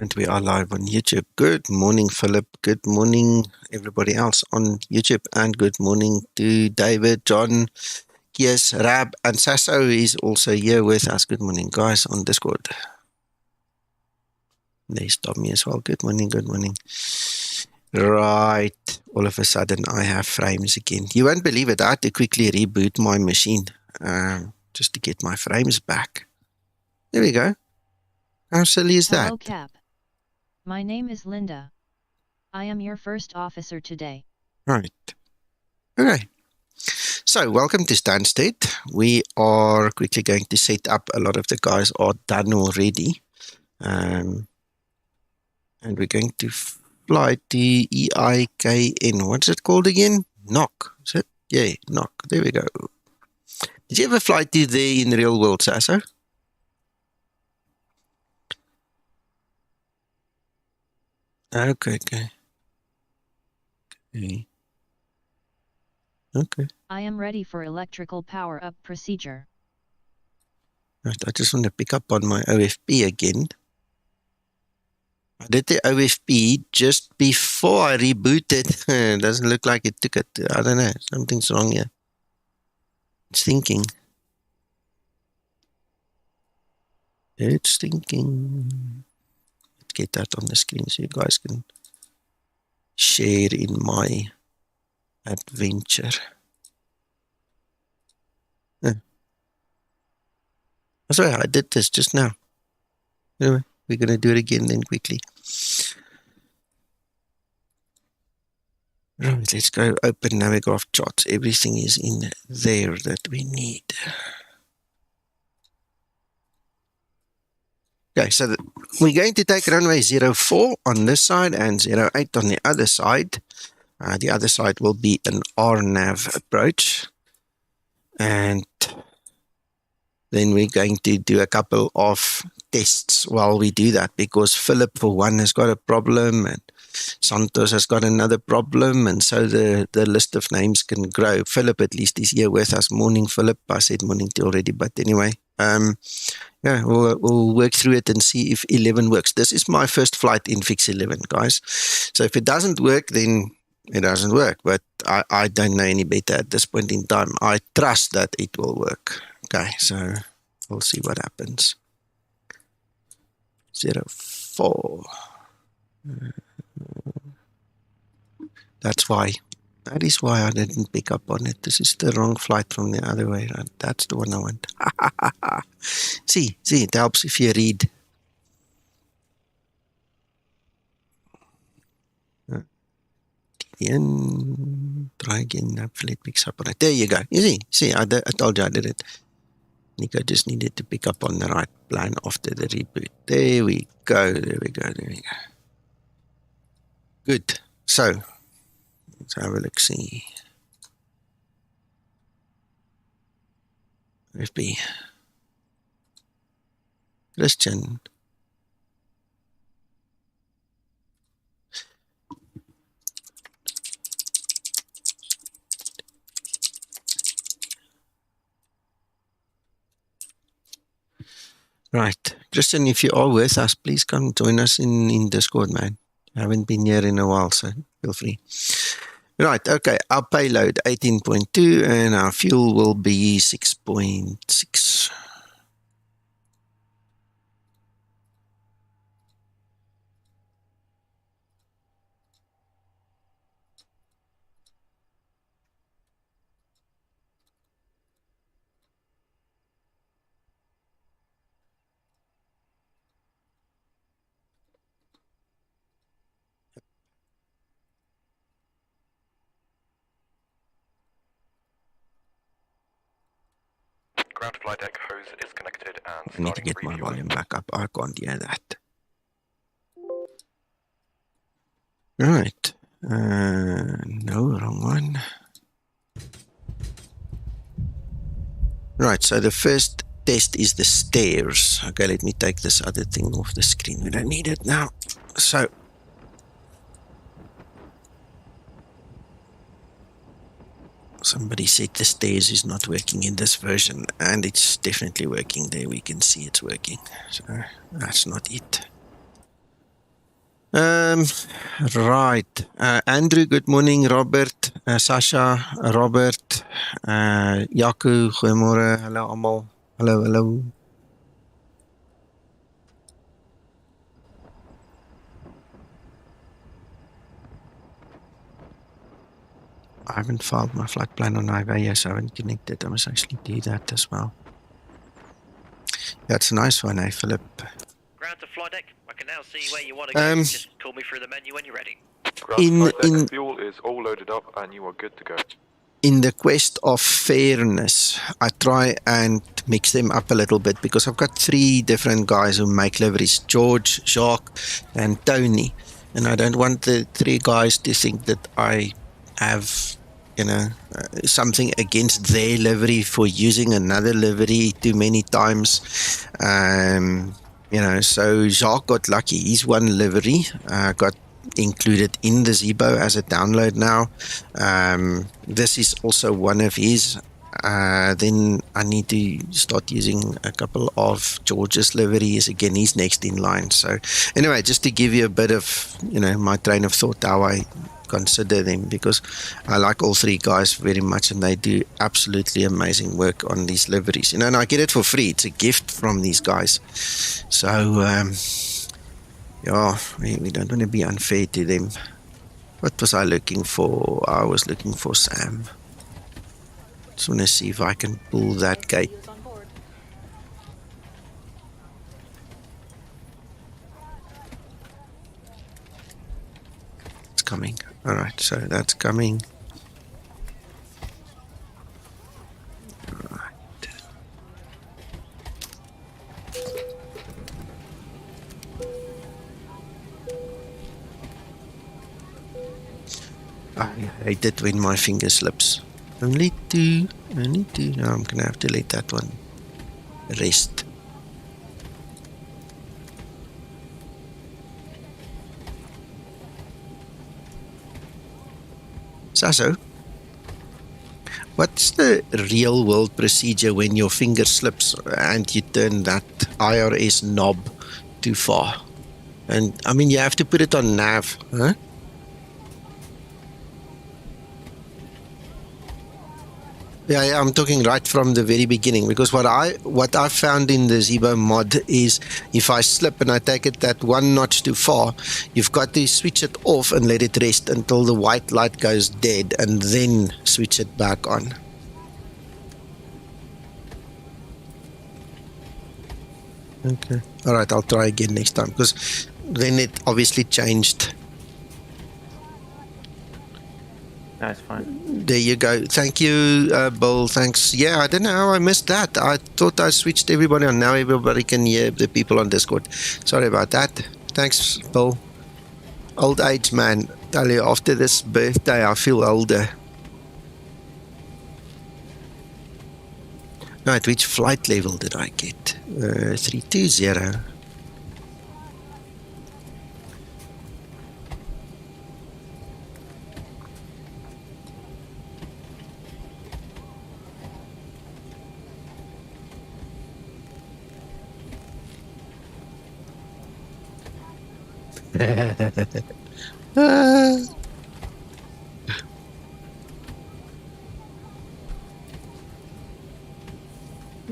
And we are live on YouTube. Good morning, Philip. Good morning, everybody else on YouTube. And good morning to David, John, Kies, Rab, and Sasso is also here with us. Good morning, guys, on Discord. There's Tommy as well. Good morning, good morning. Right. All of a sudden, I have frames again. You won't believe it. I had to quickly reboot my machine just to get my frames back. There we go. How silly is that? Hello, Cap. My name is Linda. I am your first officer today. Right. Okay. So, welcome to Stansted. We are quickly going to set up. A lot of the guys are done already. And we're going to fly to EIKN. What's it called again? Knock. Is it? Yeah, Knock. There we go. Did you ever fly to there in the real world, Sasso? Okay. Okay. I am ready for electrical power-up procedure. Right, I just want to pick up on my OFP again. I did the OFP just before I rebooted. It doesn't look like it took it. I don't know. Something's wrong here. It's thinking. Let's get that on the screen so you guys can share in my adventure. Sorry, I did this just now. Anyway, we're going to do it again then quickly. Right, let's go open Navigraph charts. Everything is in there that we need. Okay, so we're going to take runway 04 on this side and 08 on the other side. The other side will be an RNAV approach. And then we're going to do a couple of tests while we do that, because Philip, for one, has got a problem and Santos has got another problem, and so the list of names can grow. Philip at least is here with us. Morning, Philip. I said morning to you already, but anyway. Yeah, we'll work through it and see if 11 works. This is my first flight in Fix 11, guys. So if it doesn't work, then it doesn't work. But I don't know any better at this point in time. I trust that it will work. Okay, so we'll see what happens. 04. That is why I didn't pick up on it. This is the wrong flight from the other way around. That's the one I want. See, it helps if you read. Try again. Hopefully it picks up on it. There you go. You see, I told you I did it. Nico just needed to pick up on the right plan after the reboot. There we go. Good. So, let's have a look, see. FB. Christian. Right. Christian, if you are with us, please come join us in Discord, man. I haven't been here in a while, so feel free. Right, okay. Our payload 18.2 and our fuel will be 6.6. Ground flight deck hose is connected and I need to get my volume back up. I can't hear that. Right. No, wrong one. Right, so the first test is the stairs. Okay, let me take this other thing off the screen. We don't need it now. So, somebody said the stairs is not working in this version, and it's definitely working. There we can see it's working. So, that's not it. Right. Andrew, good morning. Robert, Sasha, Robert, Jaco, goeiemôre. Hallo almal. Hallo, hallo. I haven't filed my flight plan on highway yet, so I haven't connected. I must actually do that as well. That's a nice one, Philip? Ground to flight deck. I can now see where you want to go. Just call me through the menu when you're ready. Ground flight deck fuel is all loaded up and you are good to go. In the quest of fairness, I try and mix them up a little bit because I've got 3 different guys who make liveries, George, Jacques, and Tony. And I don't want the 3 guys to think that I have, something against their livery for using another livery too many times. So Jacques got lucky. His one livery got included in the Zibo as a download now. This is also one of his. Then I need to start using a couple of George's liveries. Again, he's next in line. So anyway, just to give you a bit of, my train of thought, how I consider them, because I like all 3 guys very much and they do absolutely amazing work on these liveries. And I get it for free. It's a gift from these guys. So, we don't want to be unfair to them. What was I looking for? I was looking for Sam. Just want to see if I can pull that gate. It's coming. Alright, so that's coming. I hate it when my finger slips. Only two. Now I'm going to have to let that one rest. Sasso, what's the real world procedure when your finger slips and you turn that IRS knob too far? And I mean, you have to put it on nav, huh? Yeah, I'm talking right from the very beginning, because what I found in the Zibo mod is if I slip and I take it that 1 notch too far, you've got to switch it off and let it rest until the white light goes dead and then switch it back on. Okay. Alright, I'll try again next time, because then it obviously changed. That's fine. There you go. Thank you, Bill. Thanks. Yeah, I don't know how I missed that. I thought I switched everybody on. Now everybody can hear the people on Discord. Sorry about that. Thanks, Bill. Old age, man. Tell you, after this birthday, I feel older. Right, which flight level did I get? 320.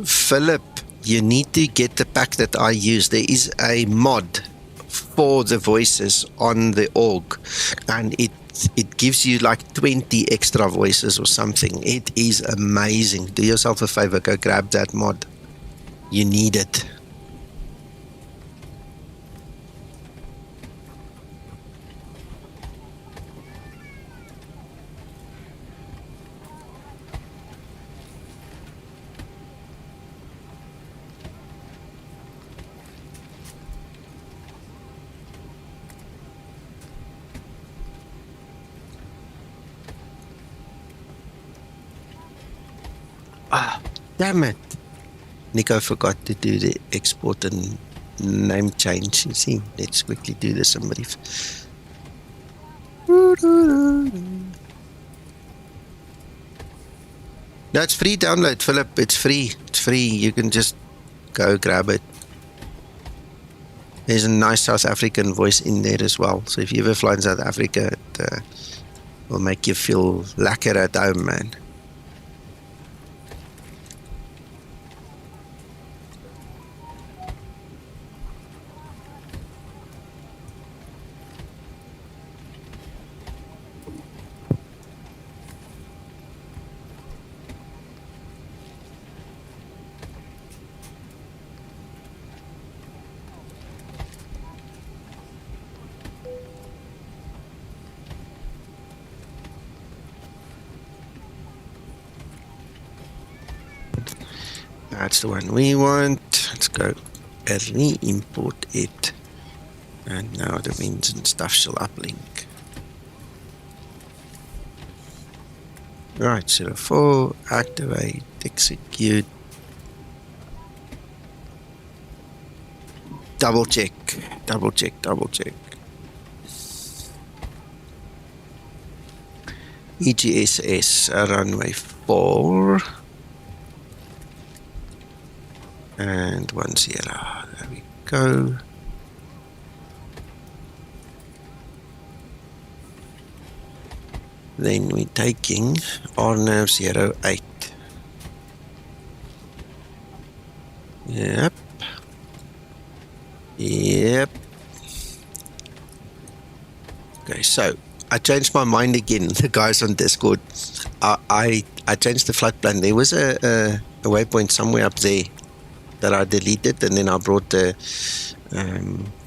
Philip, you need to get the pack that I use. There is a mod for the voices on the org, and it gives you like 20 extra voices or something. It is amazing. Do yourself a favor, go grab that mod. You need it. Damn it. Nico forgot to do the export and name change. You see, let's quickly do this. Somebody. No, it's free download, Philip. It's free. It's free. You can just go grab it. There's a nice South African voice in there as well. So if you ever fly in South Africa, it will make you feel lekker at home, man. That's the one we want. Let's go re-import it. And now the winds and stuff shall uplink. Right, 04, activate, execute. Double check. EGSS, runway 4. And 10. There we go. Then we're taking RNAV 08. Yep. Okay, so I changed my mind again. The guys on Discord, I changed the flight plan. There was a waypoint somewhere up there that I deleted, and then I brought the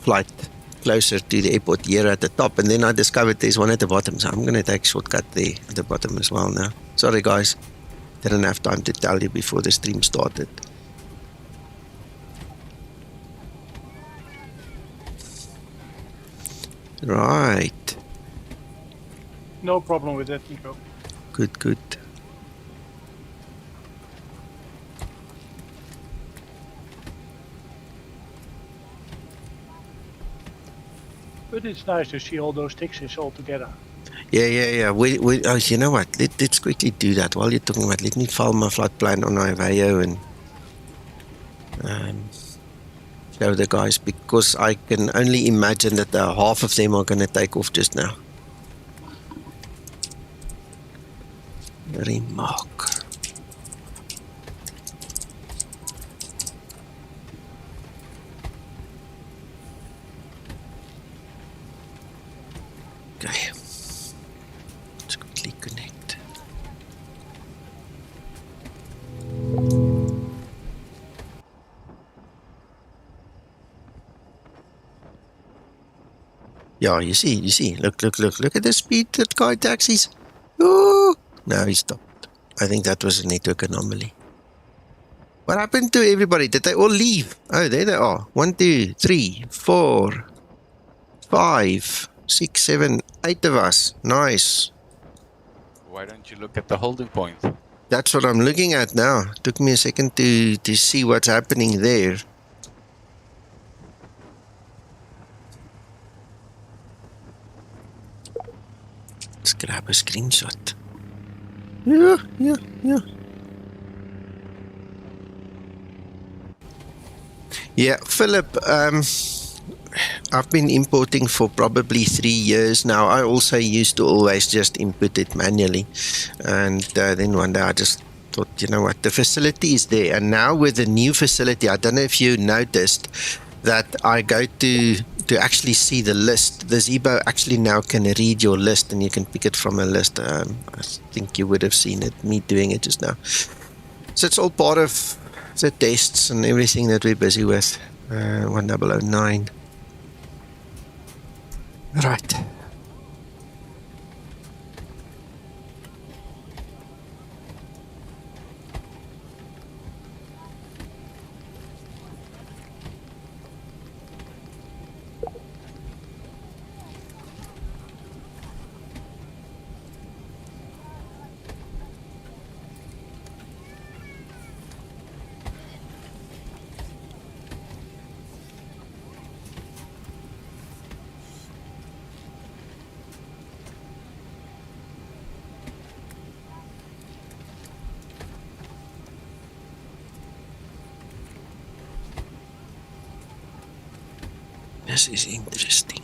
flight closer to the airport here at the top, and then I discovered there's one at the bottom, so I'm going to take a shortcut there at the bottom as well now. Sorry guys, didn't have time to tell you before the stream started. Right. No problem with that, Nico. Good. But it's nice to see all those Tixes all together. Yeah. We you know what? Let's quickly do that while you're talking about. Let me file my flight plan on Iveo and show the guys, because I can only imagine that half of them are going to take off just now. Remark. Okay. Let's quickly connect. Yeah, you see. Look at the speed that guy taxis. Oh, now he stopped. I think that was a network anomaly. What happened to everybody? Did they all leave? Oh, there they are. 1, 2, 3, 4, 5, 6, 7, 8 of us. Nice. Why don't you look at the holding point? That's what I'm looking at now. Took me a second to see what's happening there. Let's grab a screenshot. Yeah. Yeah, Philip, I've been importing for probably 3 years now. I also used to always just input it manually. And then one day I just thought, you know what, the facility is there. And now with the new facility, I don't know if you noticed that I go to actually see the list. The Zibo actually now can read your list and you can pick it from a list. I think you would have seen it, me doing it just now. So it's all part of the tests and everything that we're busy with. 1009. Right. This is interesting.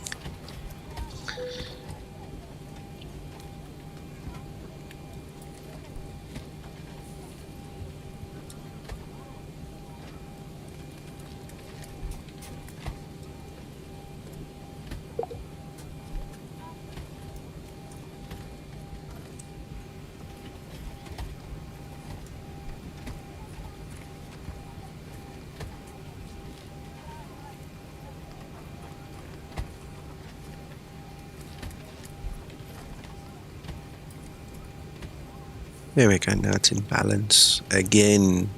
There we go, now it's in balance again.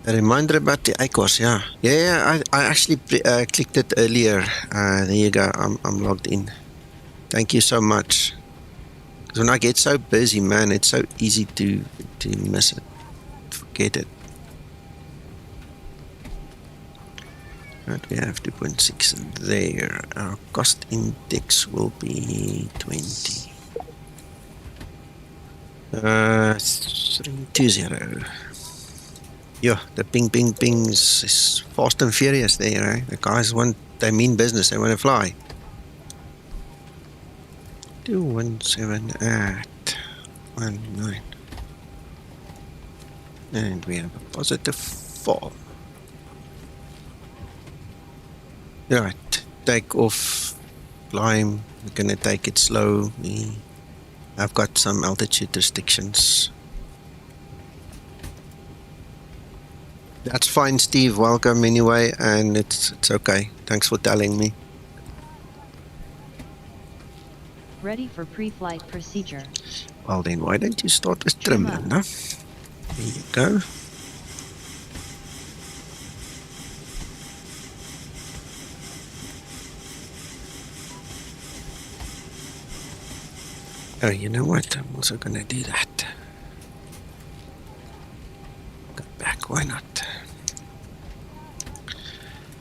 A reminder about the ICOS, yeah. Yeah, I actually clicked it earlier. There you go, I'm logged in. Thank you so much. Because when I get so busy, man, it's so easy to miss it, forget it. Right, we have 2.6 there. Our cost index will be 20. 320. Yeah, the pings is fast and furious there, eh? The guys they mean business, they want to fly. 217 at 19. And we have a positive 4. Right, take off, climb. We're gonna take it slow. I've got some altitude restrictions. That's fine, Steve. Welcome anyway, and it's okay. Thanks for telling me. Ready for pre-flight procedure. Well then, why don't you start with trim, Linda? There you go. Oh, you know what? I'm also gonna do that. Go back, why not?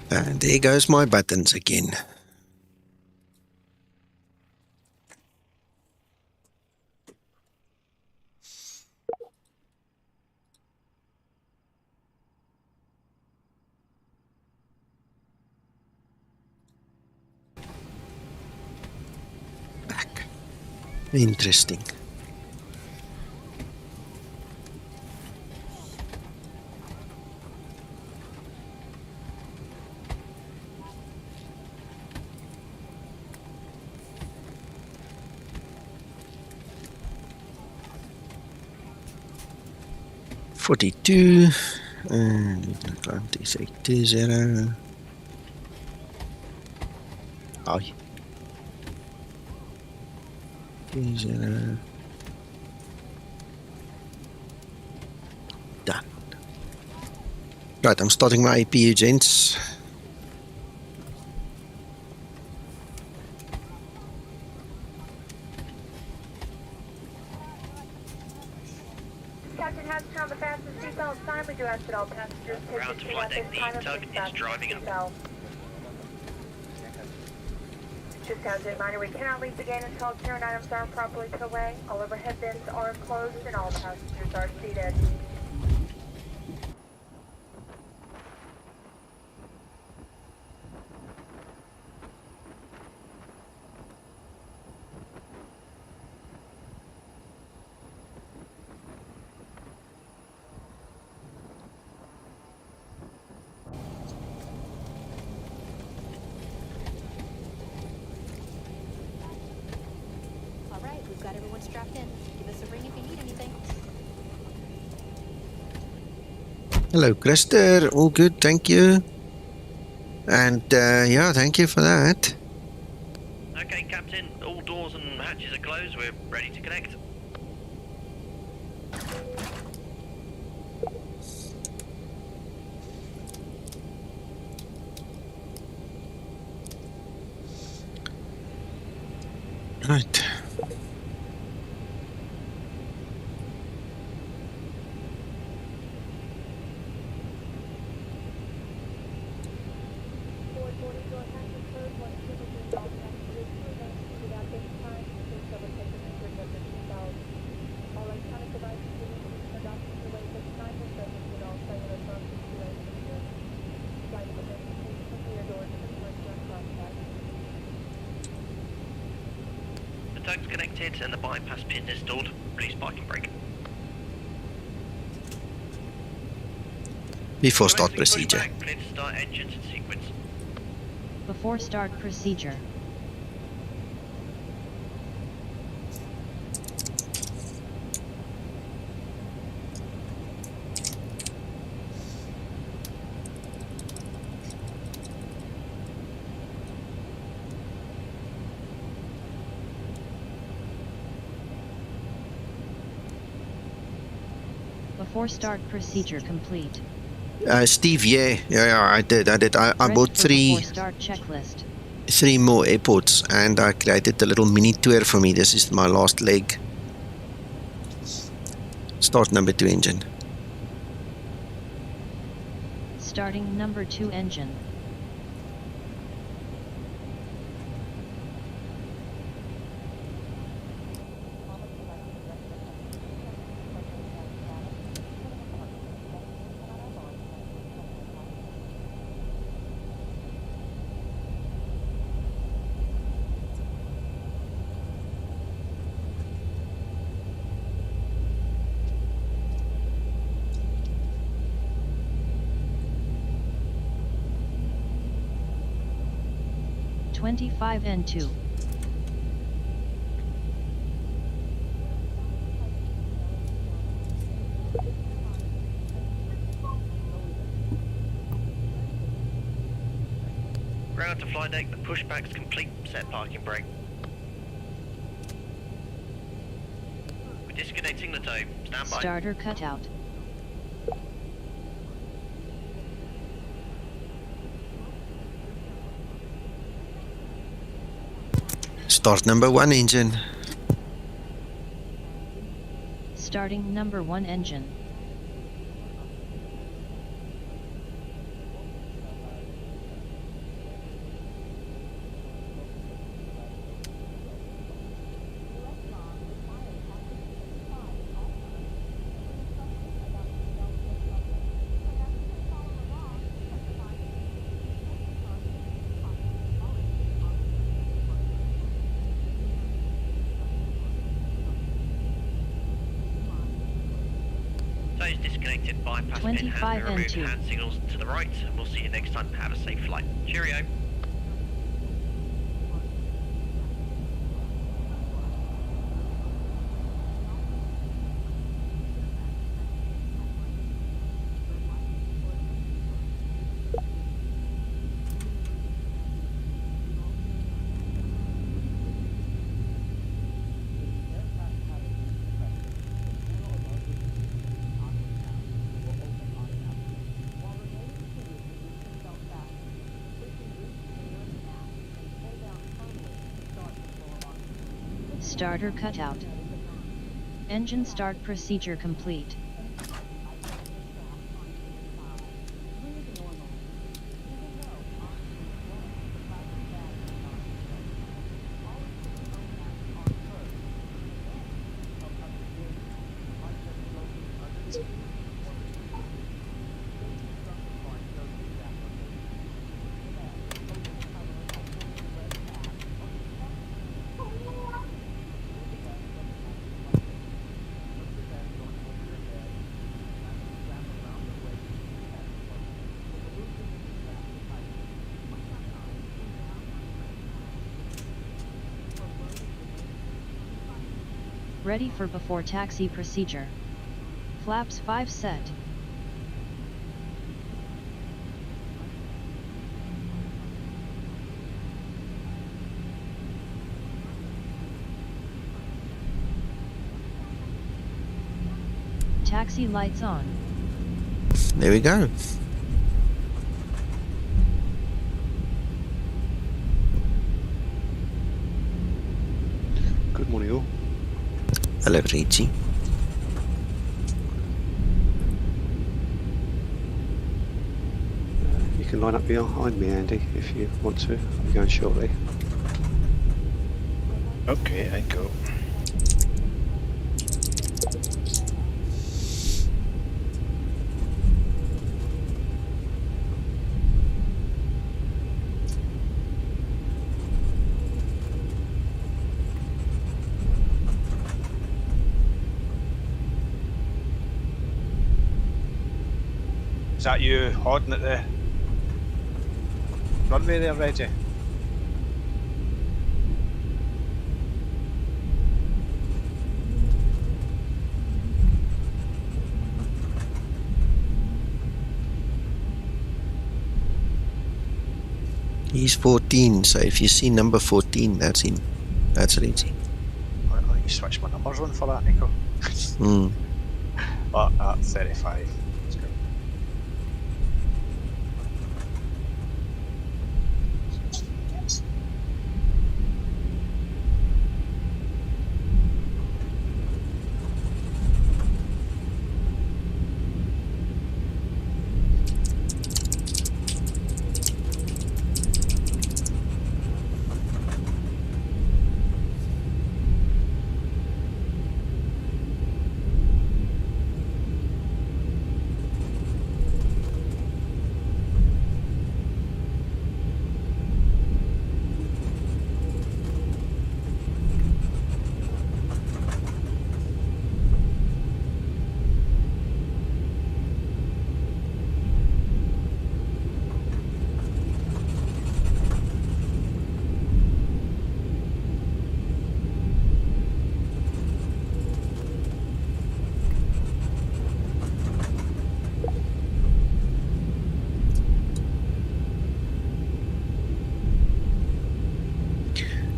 And there goes my buttons again. Back. Interesting. $42 and we're going to climb to 820. Oh, 20. Done. Right, I'm starting my APU, gents. Captain has found the fastest seatbelt sign. We do ask that all passengers take Ground to flight deck, the tug is driving up. Just as a reminder, we cannot leave the gate until carrying items are properly put away. All overhead bins are closed and all passengers are seated. Got everyone strapped in. Give us a ring if you need anything. Hello, Krister. All good, thank you. And yeah, thank you for that. Okay, Captain, all doors and hatches are closed. We're ready to connect. Right. pushback's connected and the bypass pin installed. Release parking brake. Before start Commencing procedure. pushback, clear to start engines in sequence. Before start procedure. Before start procedure complete. Steve, yeah, I did. I Ready bought for before three start checklist. more airports, and I created a little mini tour for me. This is my last leg. Start number 2 engine. Starting number 2 engine. N2. Ground to fly deck, the pushback's complete. Set parking brake. We're disconnecting the tow. Stand by. Starter cutout. Start number 1 engine. Starting number 1 engine. Tows disconnected, bypass pin 25 has been removed, N2. hand signals to the right, and we'll see you next time. Have a safe flight. Cheerio. Starter cutout. Engine start procedure complete. Ready for before taxi procedure. Flaps 5 set. Taxi lights on. There we go. Good morning all. Hello, Richie. You can line up behind me, Andy, if you want to. I'm going shortly. Okay, I go. Is that you holding at the runway there, Reggie? He's 14, so if you see number 14, that's him. That's Reggie. I think you switched my numbers on for that, Nico. But at 35. That's good.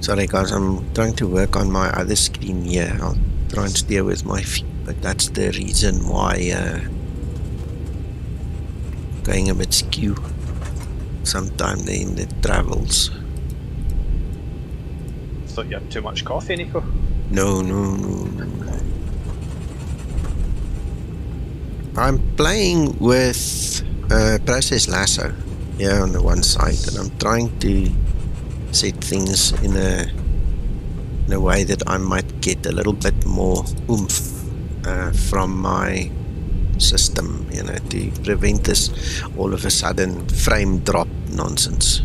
Sorry guys, I'm trying to work on my other screen here. I'll try and steer with my feet, but that's the reason why going a bit skew sometime in the travels. Thought you had too much coffee, Nico. No. I'm playing with Process Lasso here on the one side, and I'm trying to set things in a way that I might get a little bit more oomph from my system, you know, to prevent this all of a sudden frame drop nonsense.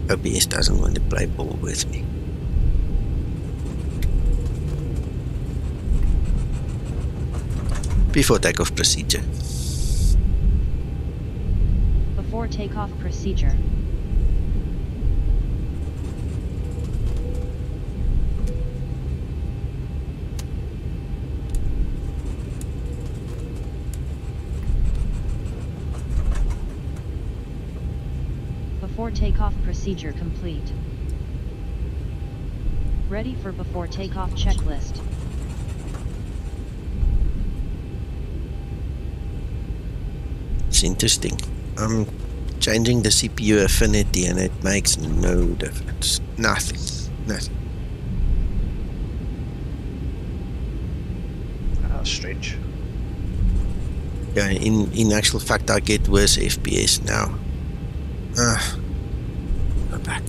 OBS doesn't want to play ball with me. Before takeoff procedure. Before takeoff procedure. Before takeoff procedure complete. Ready for before takeoff checklist. It's interesting. I'm changing the CPU affinity and it makes no difference. Nothing. That's strange. Yeah, in actual fact I get worse FPS now. Go back.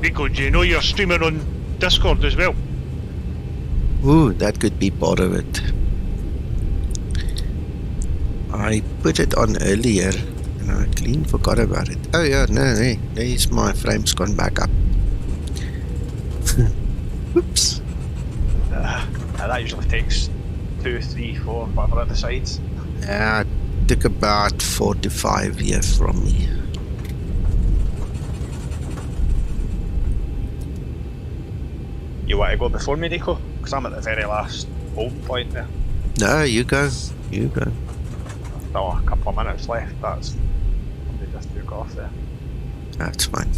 Nico, do you know you're streaming on Discord as well? Ooh, that could be part of it. I put it on earlier and I clean forgot about it. Oh yeah, no, there's my frame's gone back up. Whoops. That usually takes 2, 3, 4, whatever at the sides. Yeah, it took about 4 to 5 years from me. You want to go before me, Nico? Because I'm at the very last holding point there. No, you go. You go. Still a couple of minutes left. That's somebody just took off there. That's fine.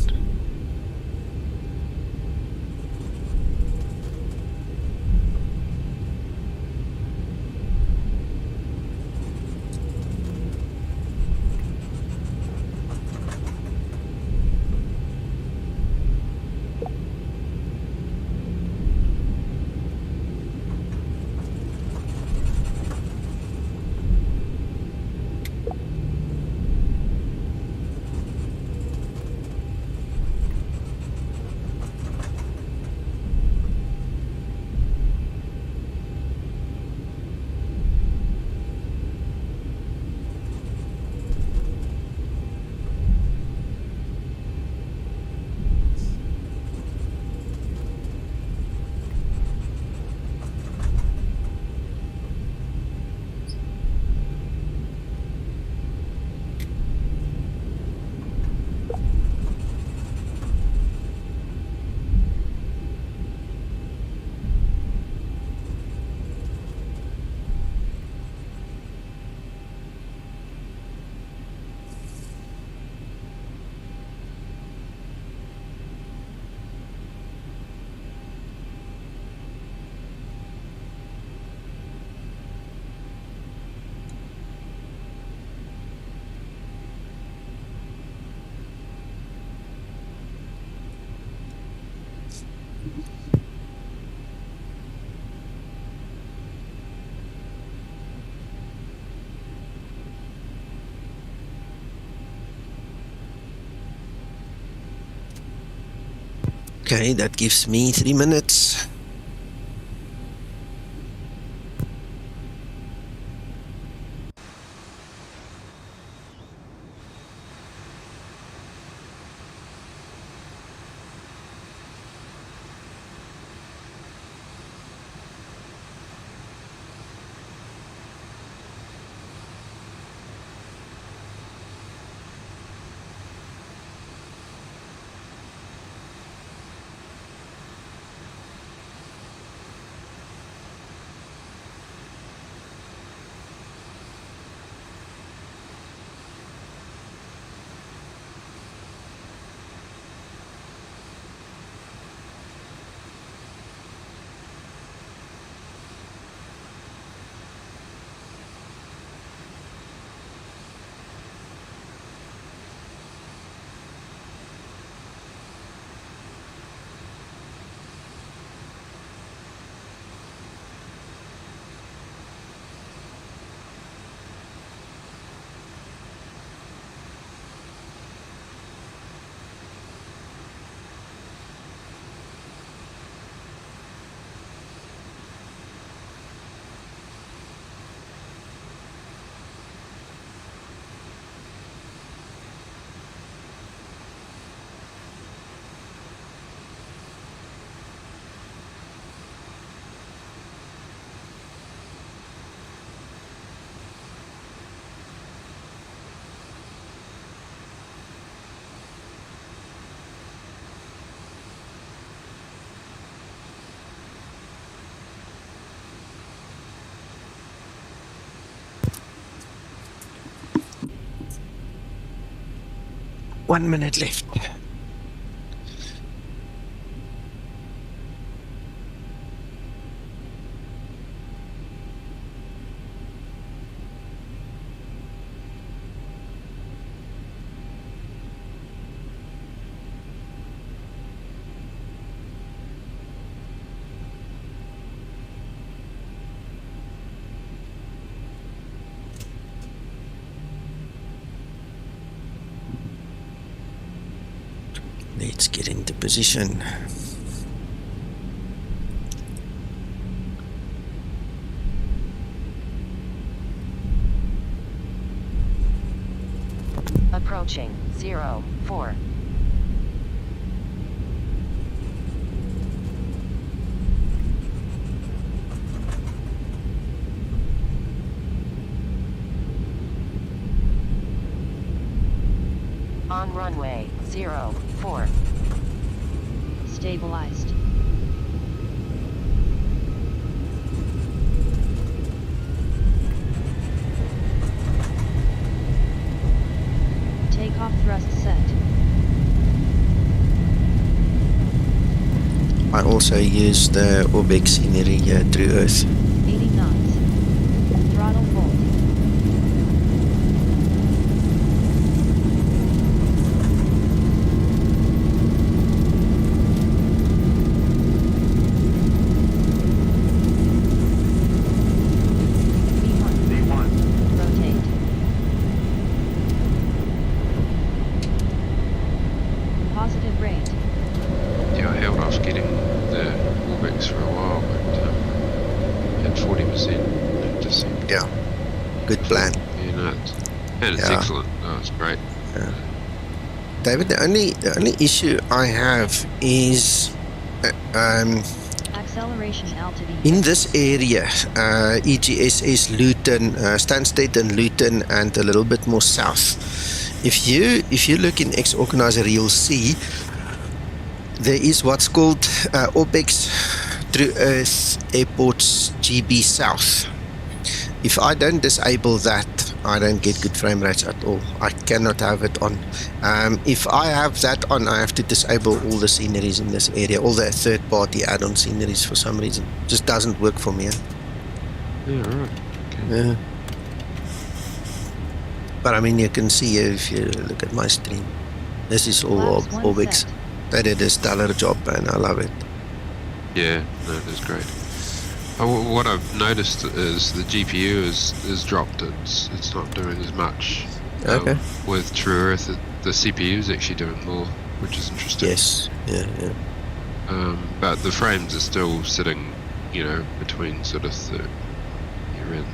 Okay, that gives me 3 minutes. One minute left. Let's get into position. Approaching 04. On runway 04. Stabilized. Takeoff thrust set. I also use the OBEX scenery through Earth. 80 knots. Throttle full. David, the only issue I have is acceleration altitude in this area, EGSS, Luton, Stansted and Luton, and a little bit more south. If you look in X Organizer, you'll see there is what's called OBEX through Earth Airports GB South. If I don't disable that, I don't get good frame rates at all. I cannot have it on. If I have that on, I have to disable all the sceneries in this area, all the third-party add-on sceneries for some reason. It just doesn't work for me. Yeah, right. Okay. Yeah. But I mean, you can see if you look at my stream, this is all OBEX. They did a stellar job, and I love it. Yeah, no, it is great. What I've noticed is the GPU is dropped. It's not doing as much. Okay. With True Earth, the CPU is actually doing more, which is interesting. Yes. Yeah. but the frames are still sitting, you know, between sort of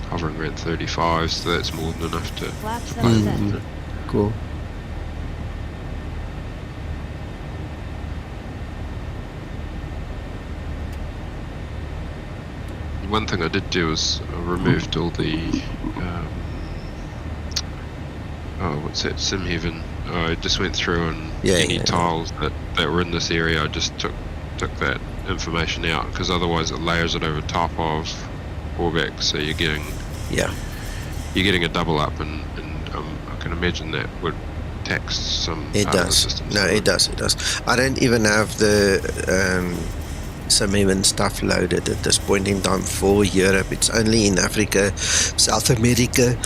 hovering around 35, so that's more than enough to play with. Cool. One thing I did do was I removed all the what's that, SimHeaven. I just went through and any tiles that were in this area, I just took that information out, because otherwise it layers it over top of Orbeck, so you're getting a double up, and I can imagine that would tax some it part of the does. system. No, it does. I don't even have the SimHeaven stuff loaded at this point in time for Europe. It's only in Africa, South America,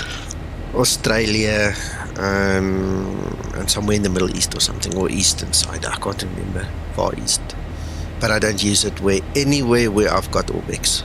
Australia, and somewhere in the Middle East or something, or eastern side, I can't remember, Far East. But I don't use it anywhere where I've got Orbex.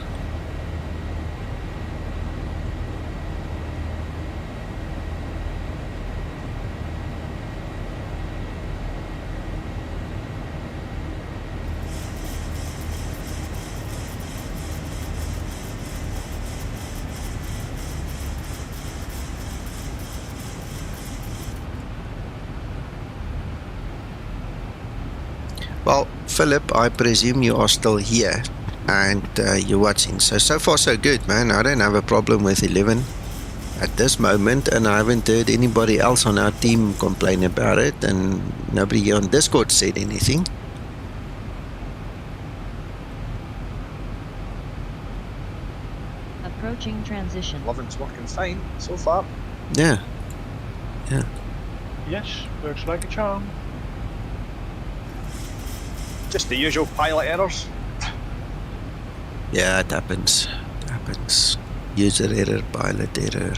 Well, Philip, I presume you are still here and you're watching. So far so good, man. I don't have a problem with 11 at this moment, and I haven't heard anybody else on our team complain about it, and nobody on Discord said anything. Approaching transition. 11's working fine so far. Yeah. Yes, looks like a charm. Just the usual pilot errors. Yeah, it happens. User error, pilot error.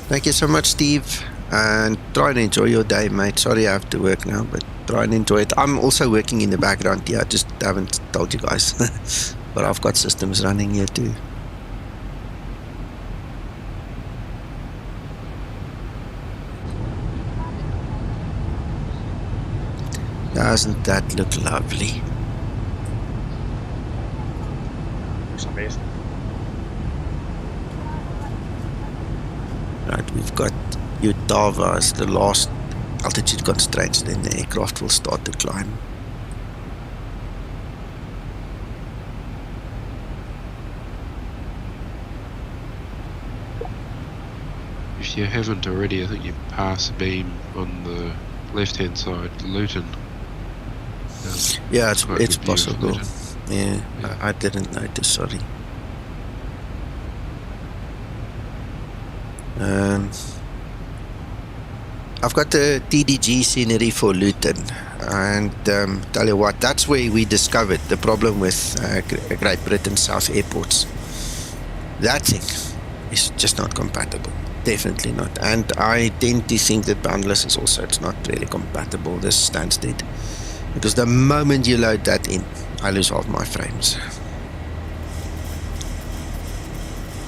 Thank you so much, Steve. And try and enjoy your day, mate. Sorry I have to work now, but try and enjoy it. I'm also working in the background here. I just haven't told you guys. But I've got systems running here too. Doesn't that look lovely? Looks amazing. Right, we've got UTAVA as the last altitude constraints, then the aircraft will start to climb. If you haven't already, I think you pass a beam on the left-hand side, Luton. Yeah, it's possible. Yeah, I didn't notice, sorry. I've got the TDG scenery for Luton, and tell you what, that's where we discovered the problem with Great Britain South airports. That thing is just not compatible. Definitely not. And I tend to think that Boundless is also, it's not really compatible, this Stansted. Because the moment you load that in, I lose half my frames.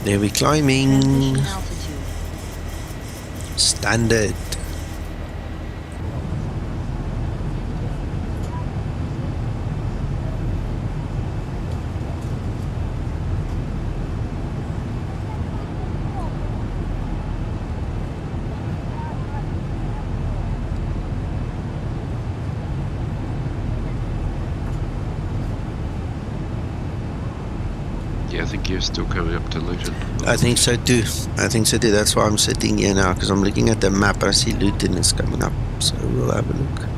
There we're climbing. Standard. I think you're still coming up to Luton. I think so too. That's why I'm sitting here now, because I'm looking at the map. I see Luton is coming up, so we'll have a look.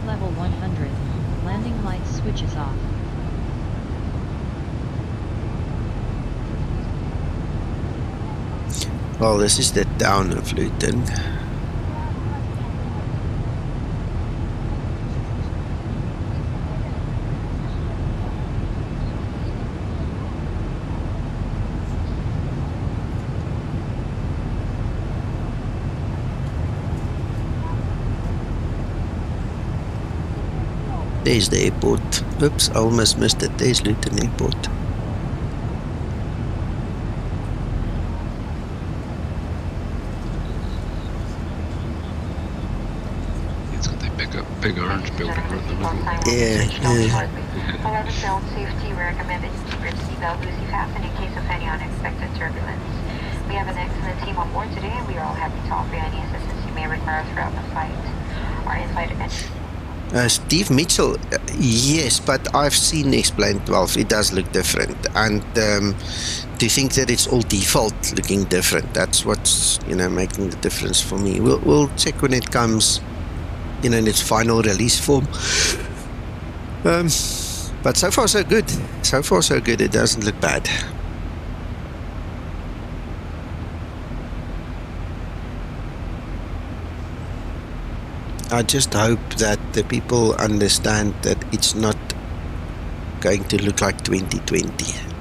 level 100, landing lights switches off. Well, this is the town of Luton. There's the airport. Oops, I almost missed it. There's Luton Airport. Big orange building right in the middle. Yeah. However, for own safety, we recommend that you keep your seatbelt loosely fastened in case of any unexpected turbulence. We have an excellent team on board today, and we are all happy to offer you any assistance you may require throughout the flight. Our in-flight Steve Mitchell, yes, but I've seen Explain 12. It does look different, and to think that it's all default looking different, that's what's making the difference for me. We'll check when it comes in its final release form. But so far so good. So far so good. It doesn't look bad. I just hope that the people understand that it's not going to look like 2020.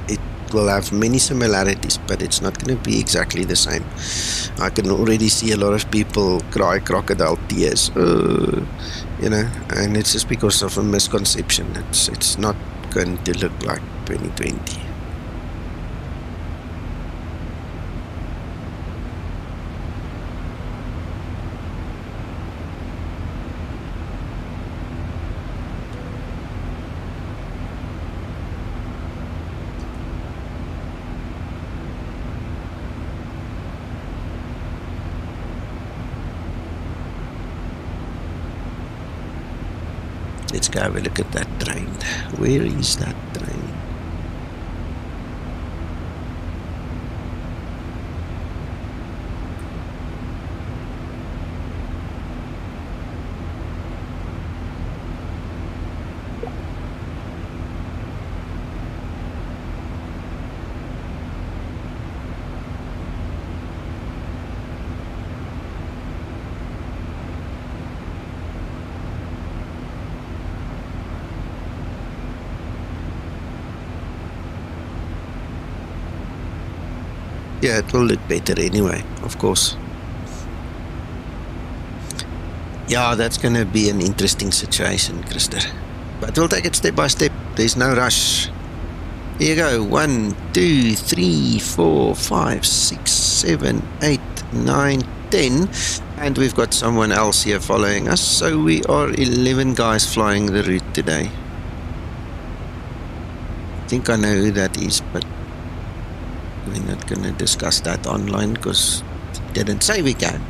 It will have many similarities, but it's not going to be exactly the same. I can already see a lot of people cry crocodile tears, and it's just because of a misconception. It's not going to look like 2020. Let's go have a look at that train. Where is that train? Yeah, it will look better anyway, of course. Yeah, that's going to be an interesting situation, Krister. But we'll take it step by step. There's no rush. Here you go. 1, 2, 3, 4, 5, 6, 7, 8, 9, 10. And we've got someone else here following us. So we are 11 guys flying the route today. I think I know who that is, but we're not going to discuss that online because it didn't say we can,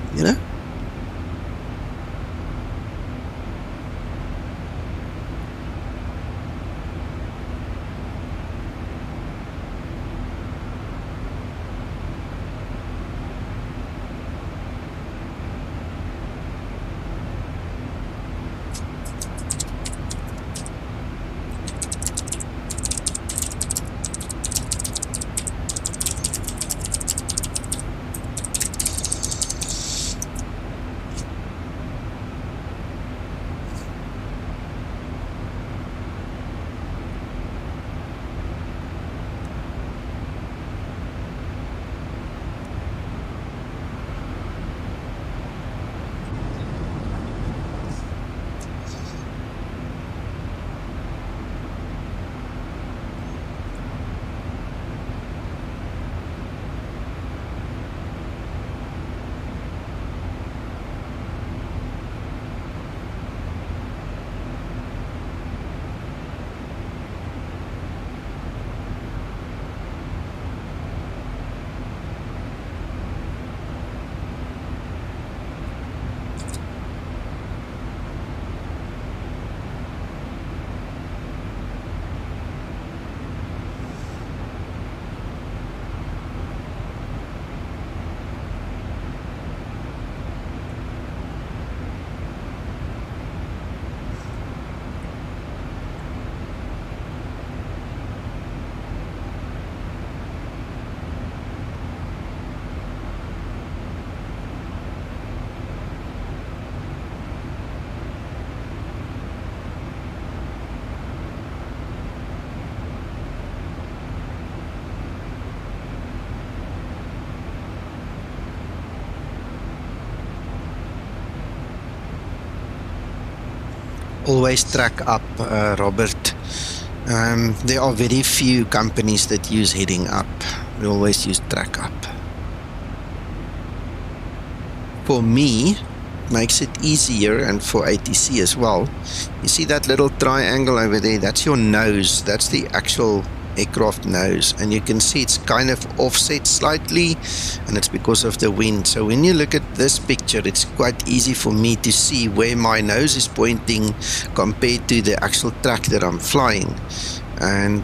Always track up, Robert. There are very few companies that use heading up. We always use track up. For me, makes it easier, and for ATC as well. You see that little triangle over there? That's your nose. That's the actual aircraft nose, and you can see it's kind of offset slightly, and it's because of the wind. So when you look at this picture, it's quite easy for me to see where my nose is pointing compared to the actual track that I'm flying. And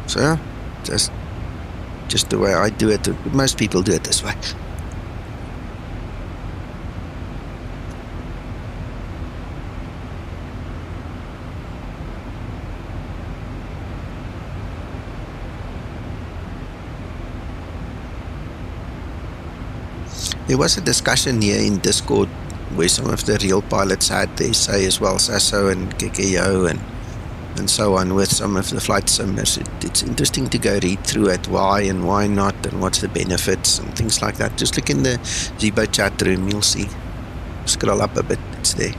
so just the way I do it. Most people do it this way. There was a discussion here in Discord where some of the real pilots had their say as well, Sasso and KKO and so on, with some of the flight simmers. It's interesting to go read through it, why and why not, and what's the benefits and things like that. Just look in the Zibo chat room, you'll see. Scroll up a bit, it's there.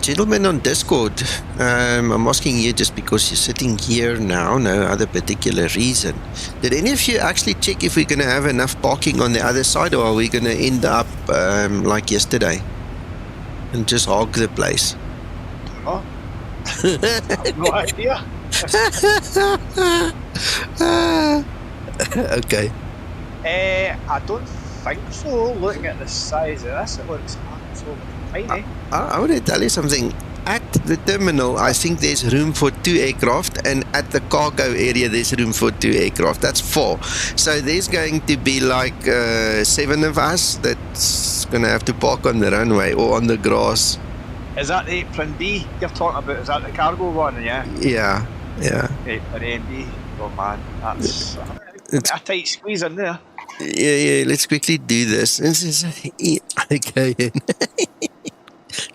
Gentlemen on Discord, I'm asking you just because you're sitting here now, no other particular reason. Did any of you actually check if we're going to have enough parking on the other side, or are we going to end up like yesterday and just hog the place? Oh, I have no idea. Okay. I don't think so. Looking at the size of this, it looks absolutely tiny. I want to tell you something. At the terminal, I think there's room for 2 aircraft, and at the cargo area, there's room for 2 aircraft. That's 4. So there's going to be like 7 of us that's going to have to park on the runway or on the grass. Is that the apron B you're talking about? Is that the cargo one? Yeah. Yeah. Apron A and B. Oh man, that's it's a tight squeeze in there. Yeah. Let's quickly do this. This is EIKN.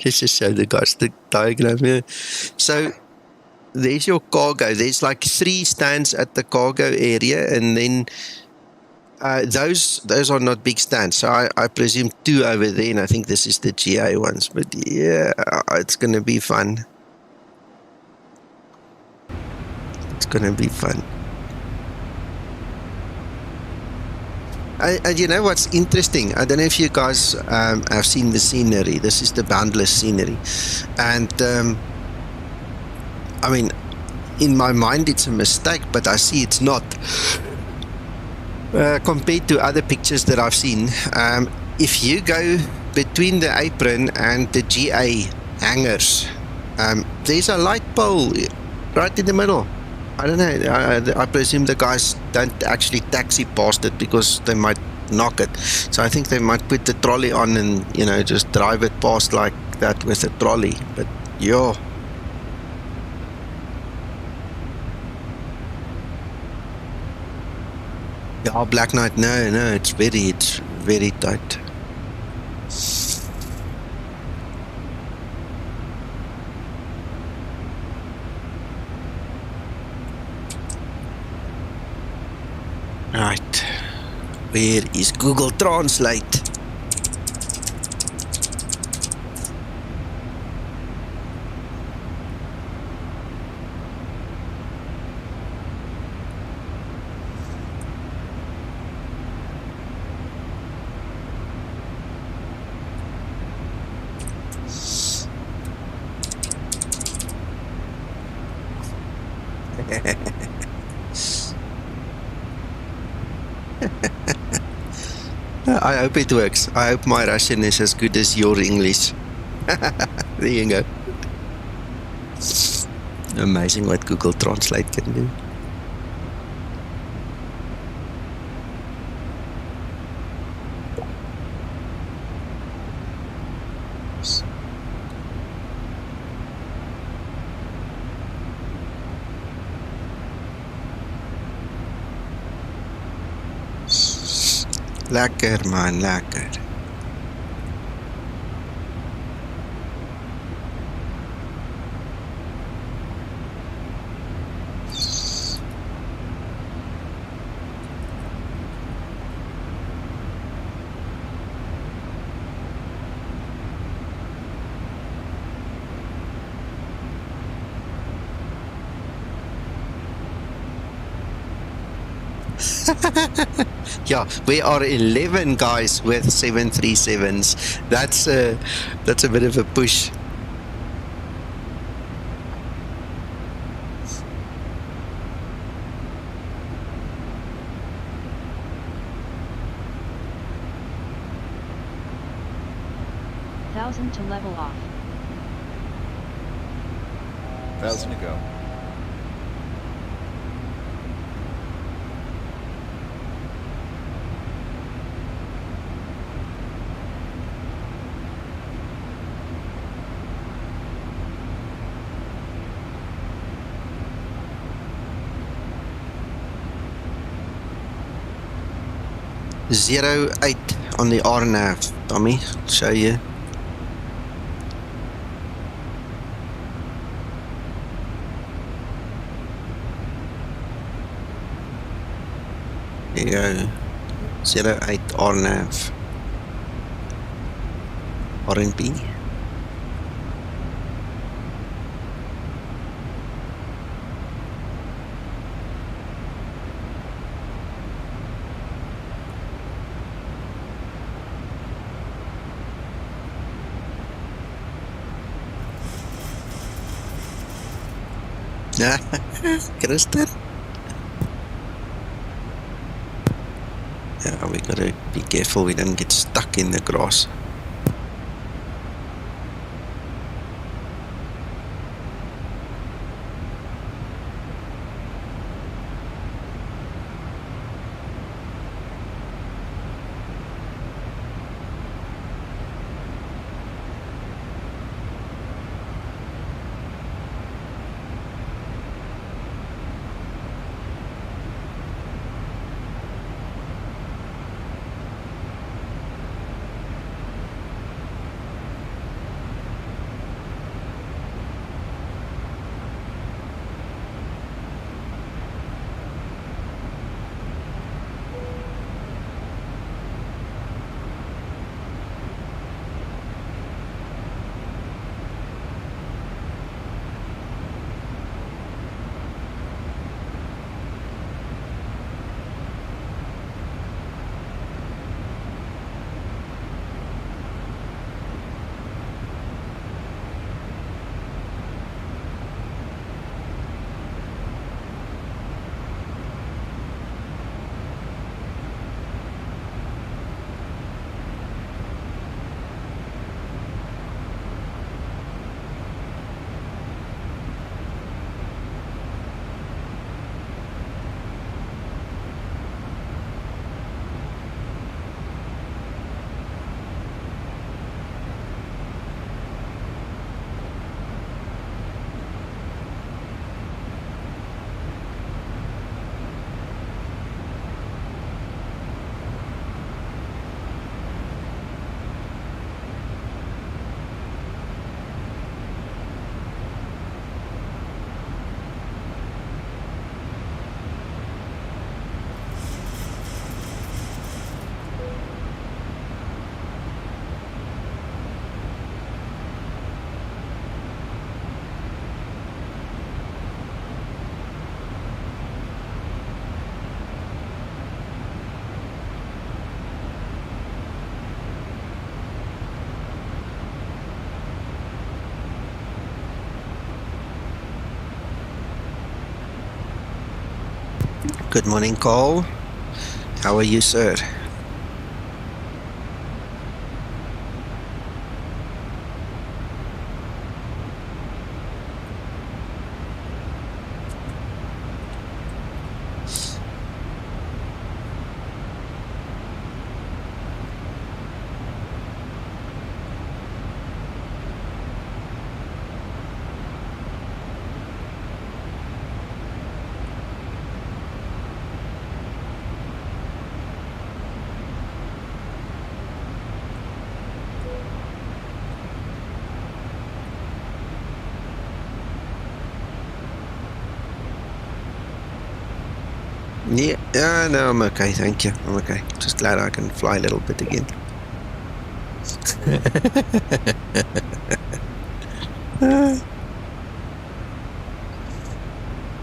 Let's just show the guys the diagram here. So there's your cargo. There's like 3 stands at the cargo area, and then those are not big stands. So I presume 2 over there, and I think this is the GA ones. But yeah, it's going to be fun. It's going to be fun. And you know what's interesting? I don't know if you guys have seen the scenery. This is the boundless scenery. And I mean, in my mind it's a mistake, but I see it's not. Compared to other pictures that I've seen, if you go between the apron and the GA hangars, there's a light pole right in the middle. I don't know, I presume the guys don't actually taxi past it because they might knock it. So I think they might put the trolley on and, you know, just drive it past like that with a trolley. But yo. Yeah, Black Knight, no, it's very tight. Right, where is Google Translate? I hope it works. I hope my Russian is as good as your English. There you go. Amazing what Google Translate can do. Lekker man, lekker. Yeah, we are 11 guys with 737s. That's a bit of a push. To level off. 1,000 to go. Zero 8 on the RNAV, Tommy. I'll show you. There you go. 08 RNAV. RNP. Kristen? Yeah, we gotta be careful we don't get stuck in the grass. Good morning, Cole. How are you, sir? Yeah, no, I'm okay, thank you. I'm okay. Just glad I can fly a little bit again.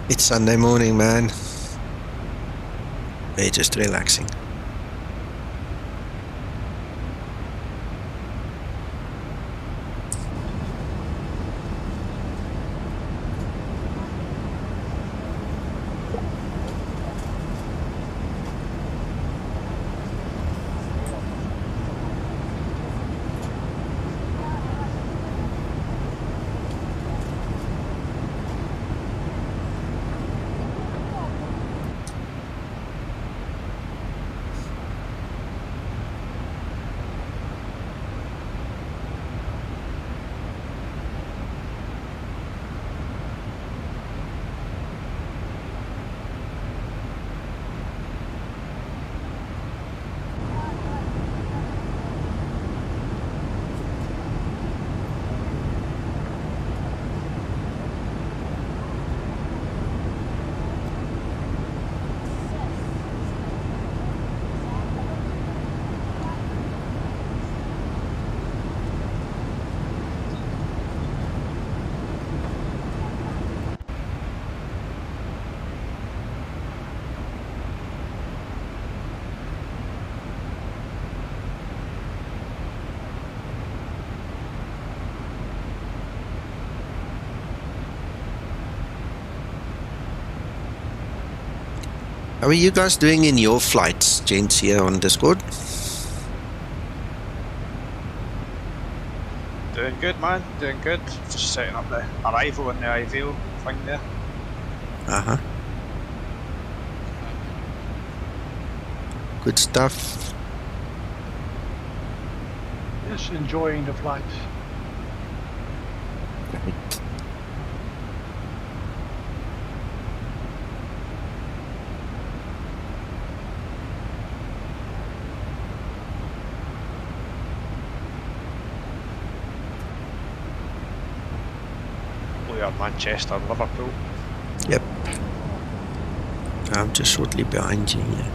It's Sunday morning, man. We're just relaxing. How are you guys doing in your flights, gents, here on Discord? Doing good, man. Doing good. Just setting up the arrival and the IVO thing there. Uh-huh. Good stuff. Just enjoying the flights. Right. We are Manchester and Liverpool. Yep. I'm just shortly behind you here.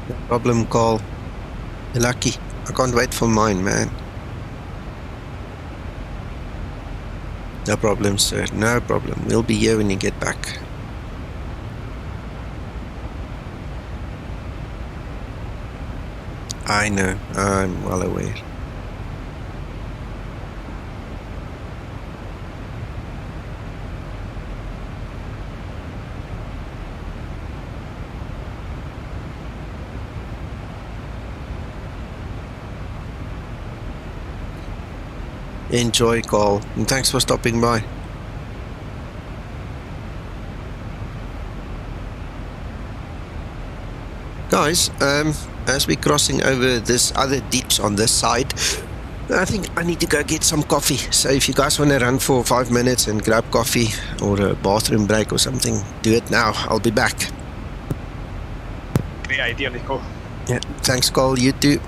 No problem, Carl. You're lucky. I can't wait for mine, man. No problem, sir. No problem. We'll be here when you get back. I know. I'm well aware. Enjoy, Carl, and thanks for stopping by. Guys, as we're crossing over this other deeps on this side, I think I need to go get some coffee. So if you guys want to run for 5 minutes and grab coffee or a bathroom break or something, do it now. I'll be back. Great idea, Nico. Yeah, thanks, Carl. You too.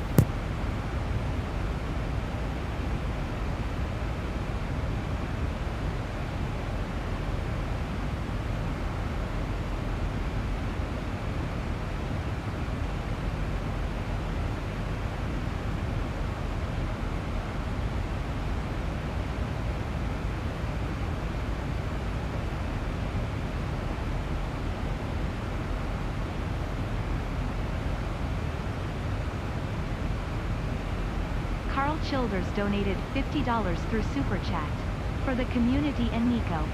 Carl Childers donated $50 through SuperChat for the community and Nico.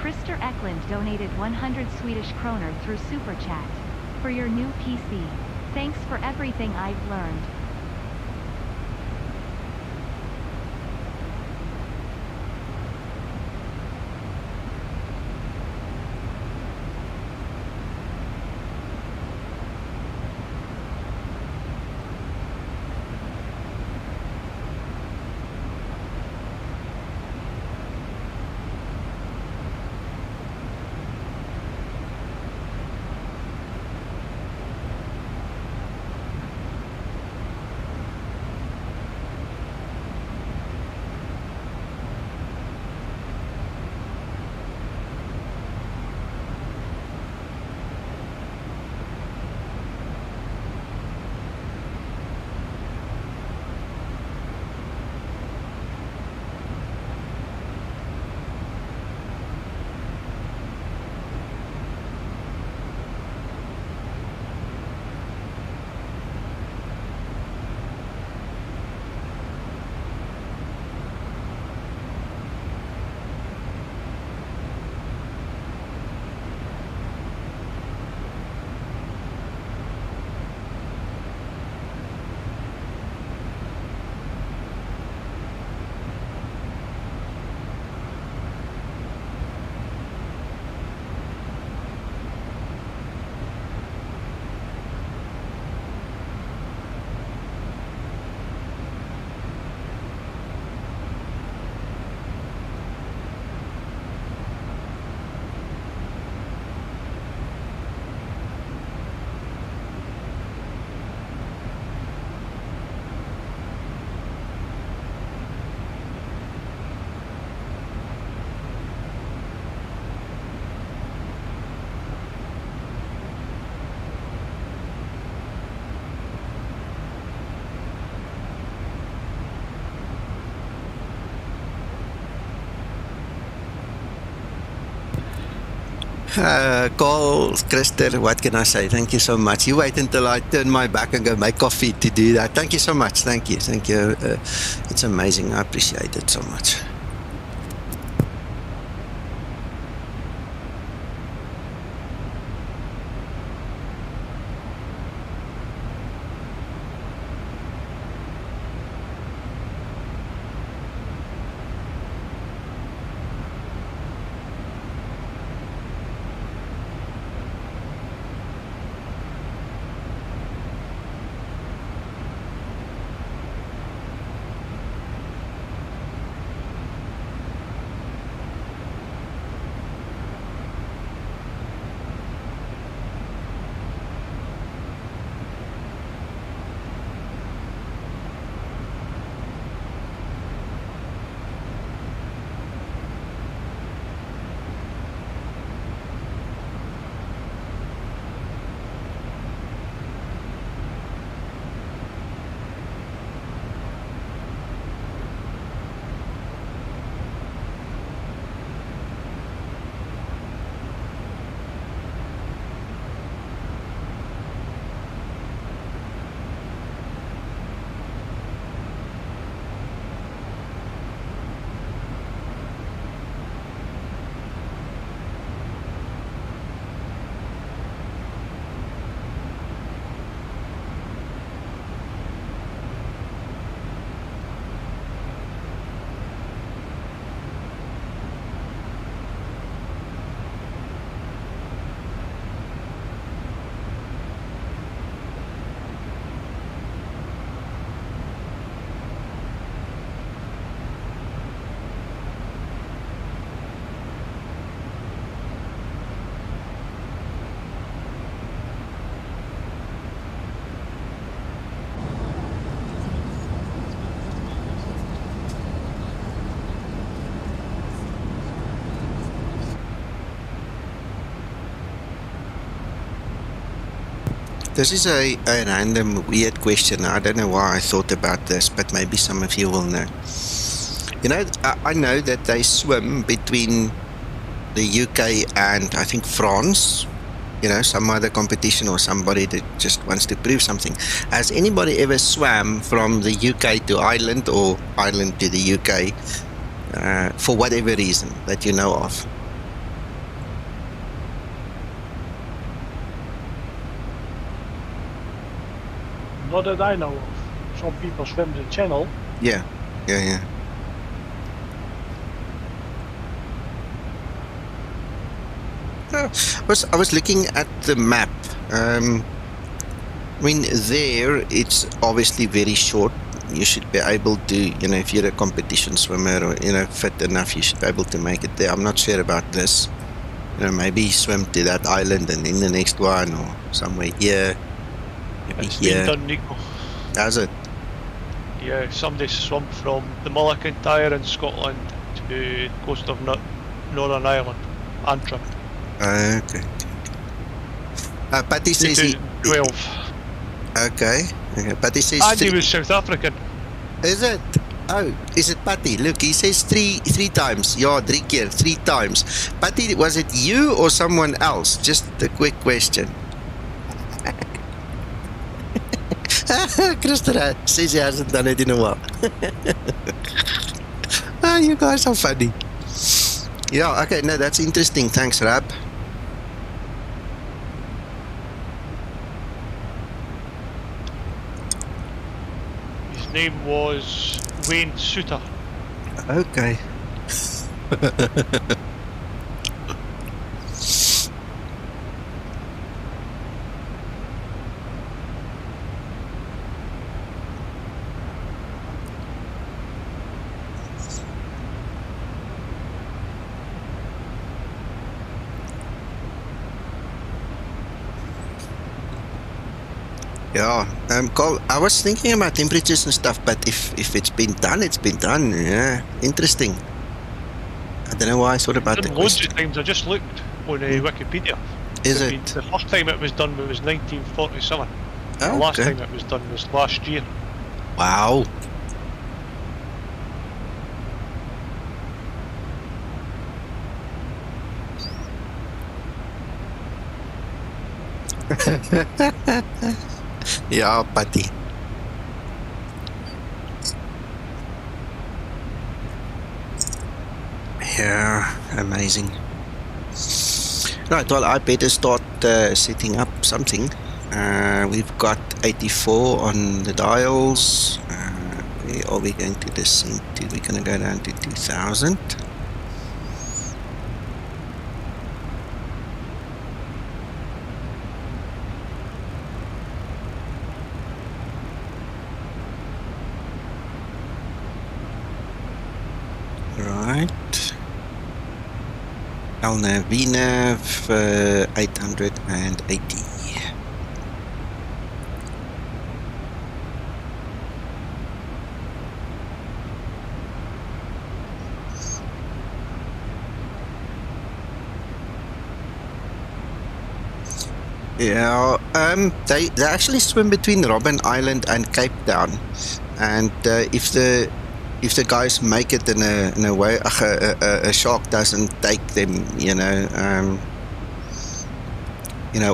Christer Eklund donated 100 Swedish kroner through SuperChat. For your new PC. Thanks for everything I've learned. Carl, Christer, what can I say? Thank you so much. You wait until I turn my back and go make coffee to do that. Thank you so much. Thank you. Thank you. It's amazing. I appreciate it so much. This is a random weird question. I don't know why I thought about this, but maybe some of you will know. You know, I know that they swim between the UK and I think France, you know, some other competition or somebody that just wants to prove something. Has anybody ever swam from the UK to Ireland or Ireland to the UK for whatever reason that you know of? Not that I know of. Some people swim the channel. Yeah. I was looking at the map. I mean, there it's obviously very short. You should be able to, if you're a competition swimmer or, fit enough, you should be able to make it there. I'm not sure about this. Maybe swim to that island and then the next one or somewhere here. Maybe it's here. been done, Nico. Has it? Yeah, somebody swum from the McIntyre in Scotland to the coast of Northern Ireland. Antrim. Okay. Patty says 2012. Okay. Patty says... And he was South African. Is it? Oh, is it Patty? Look, he says three times. Yeah, 3 keer, 3 times. Patty, was it you or someone else? Just a quick question. Christopher says he hasn't done it in a while. You guys are funny. Yeah, okay, no, that's interesting. Thanks, Rab. His name was Wayne Suter. Okay. Yeah, Cole, I was thinking about temperatures and stuff, but if it's been done, it's been done. Yeah, interesting. I don't know why I thought about the loads of times. I just looked on Wikipedia. Is it? The first time it was done was 1947. Oh, the last time it was done was last year. Wow. Yeah, Patty. Yeah, amazing. Right, well, I better start setting up something. We've got 84 on the dials. Where are we going to descend to? We're going to go down to 2000. Right. LNAV, VNAV, 880. Yeah, they actually swim between Robben Island and Cape Town, and if the guys make it in a way, a shark doesn't take them,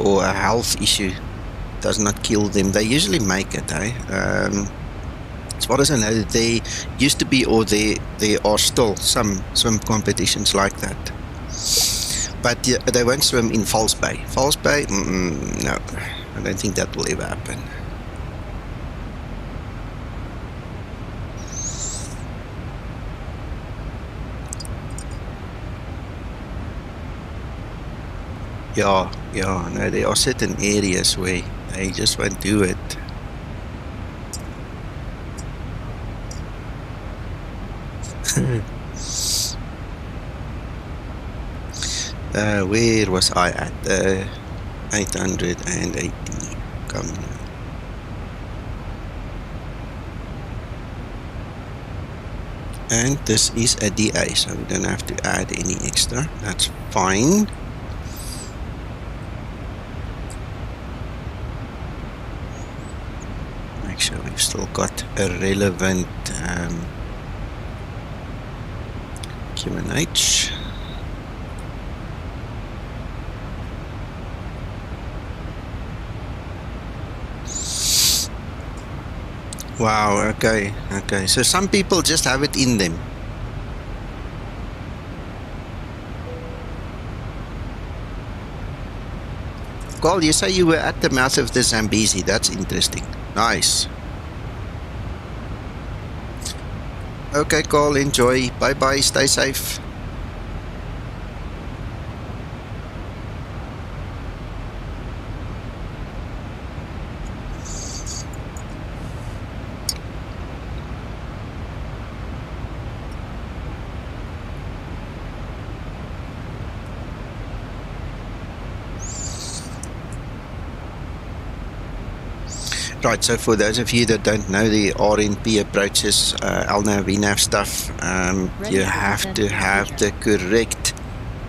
or a health issue does not kill them, they usually make it. As far as I know, there used to be, or there are still some swim competitions like that. But they won't swim in False Bay. False Bay, no, I don't think that will ever happen. Yeah, no, there are certain areas where they just won't do it. Where was I at? 880. Come now. And this is a DA, so we don't have to add any extra. That's fine. Make sure we've still got a relevant QNH. Wow, okay. So some people just have it in them. Carl, you say you were at the mouth of the Zambezi. That's interesting. Nice. Okay, Cole, enjoy. Bye-bye, stay safe. Right, so for those of you that don't know the RNP approaches, LNAV, VNAV stuff, you have to have the correct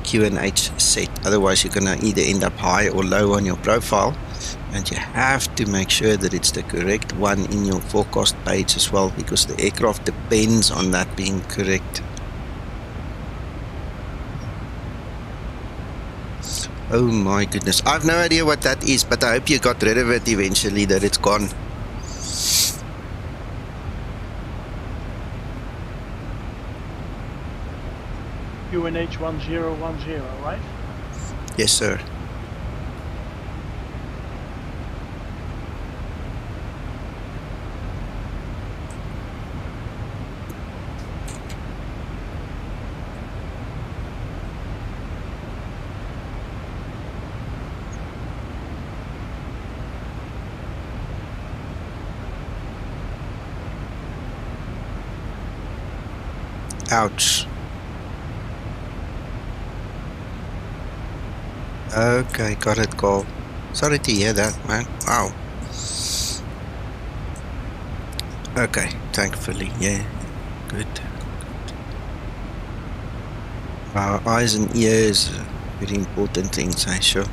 QNH set. Otherwise, you're going to either end up high or low on your profile. And you have to make sure that it's the correct one in your forecast page as well, because the aircraft depends on that being correct. Oh my goodness. I have no idea what that is, but I hope you got rid of it eventually, that it's gone. UNH 1010, right? Yes, sir. Ouch. Okay, got it, Cole. Sorry to hear that, man. Wow. Okay, thankfully, yeah. Good. Eyes and ears are very important things, I'm sure.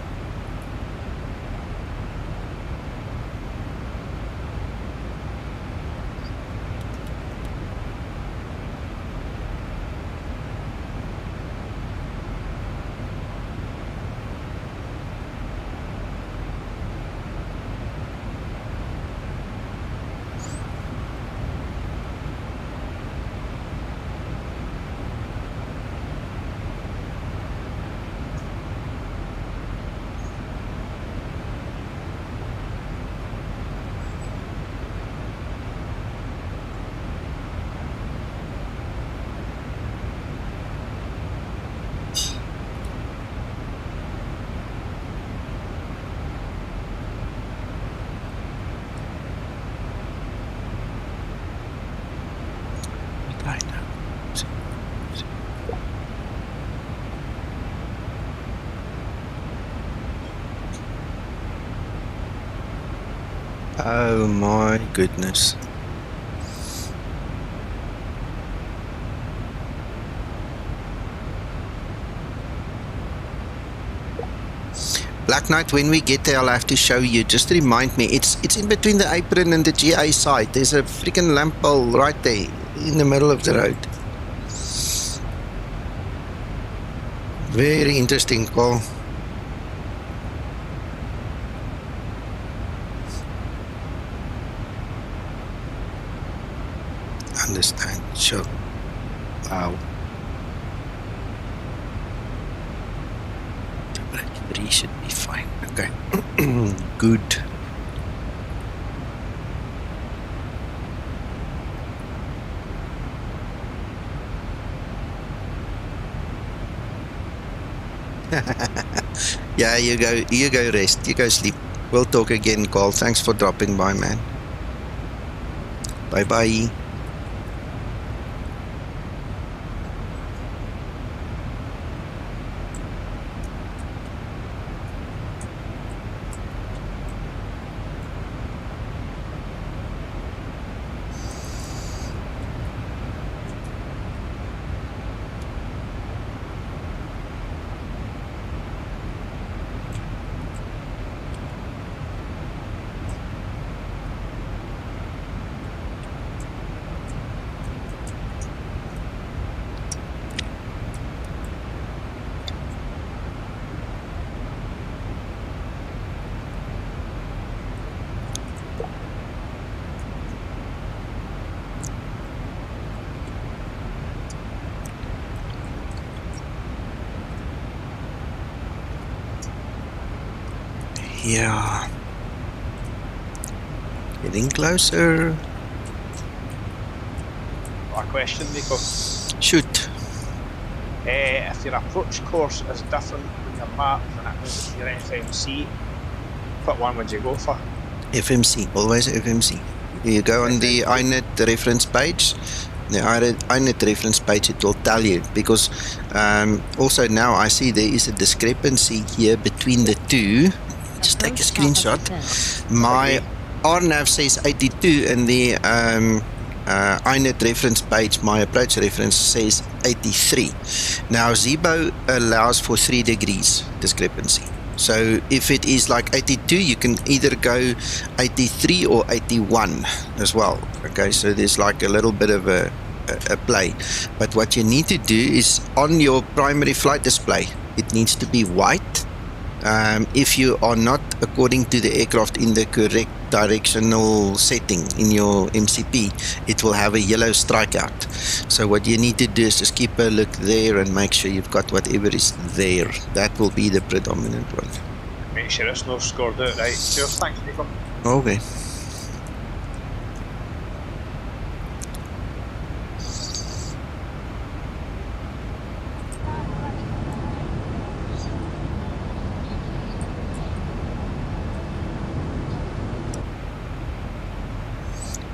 Oh my goodness. Black Knight, when we get there, I'll have to show you. Just remind me, it's in between the apron and the GA side. There's a freaking lamp pole right there in the middle of the road. Very interesting call. Understand, sure. Wow. 3 should be fine. Okay. Good. Yeah, you go rest, you go sleep. We'll talk again, Carl. Thanks for dropping by, man. Bye bye. Yeah. Getting closer. A question, Nico. Shoot. If your approach course is different on your map than it is your FMC, what one would you go for? FMC, always FMC. You go on the INET reference page. The INET reference page, it will tell you, because also now I see there is a discrepancy here between the two. Just take a screenshot. My RNAV says 82 and the INET reference page, my approach reference, says 83. Now Zibo allows for 3 degrees discrepancy. So if it is like 82, you can either go 83 or 81 as well. Okay, so there's like a little bit of a play. But what you need to do is on your primary flight display, it needs to be white. If you are not according to the aircraft in the correct directional setting in your MCP, it will have a yellow strikeout. So what you need to do is just keep a look there and make sure you've got whatever is there. That will be the predominant one. Make sure it's not scored out right. Cheers, thanks, Nico. Okay.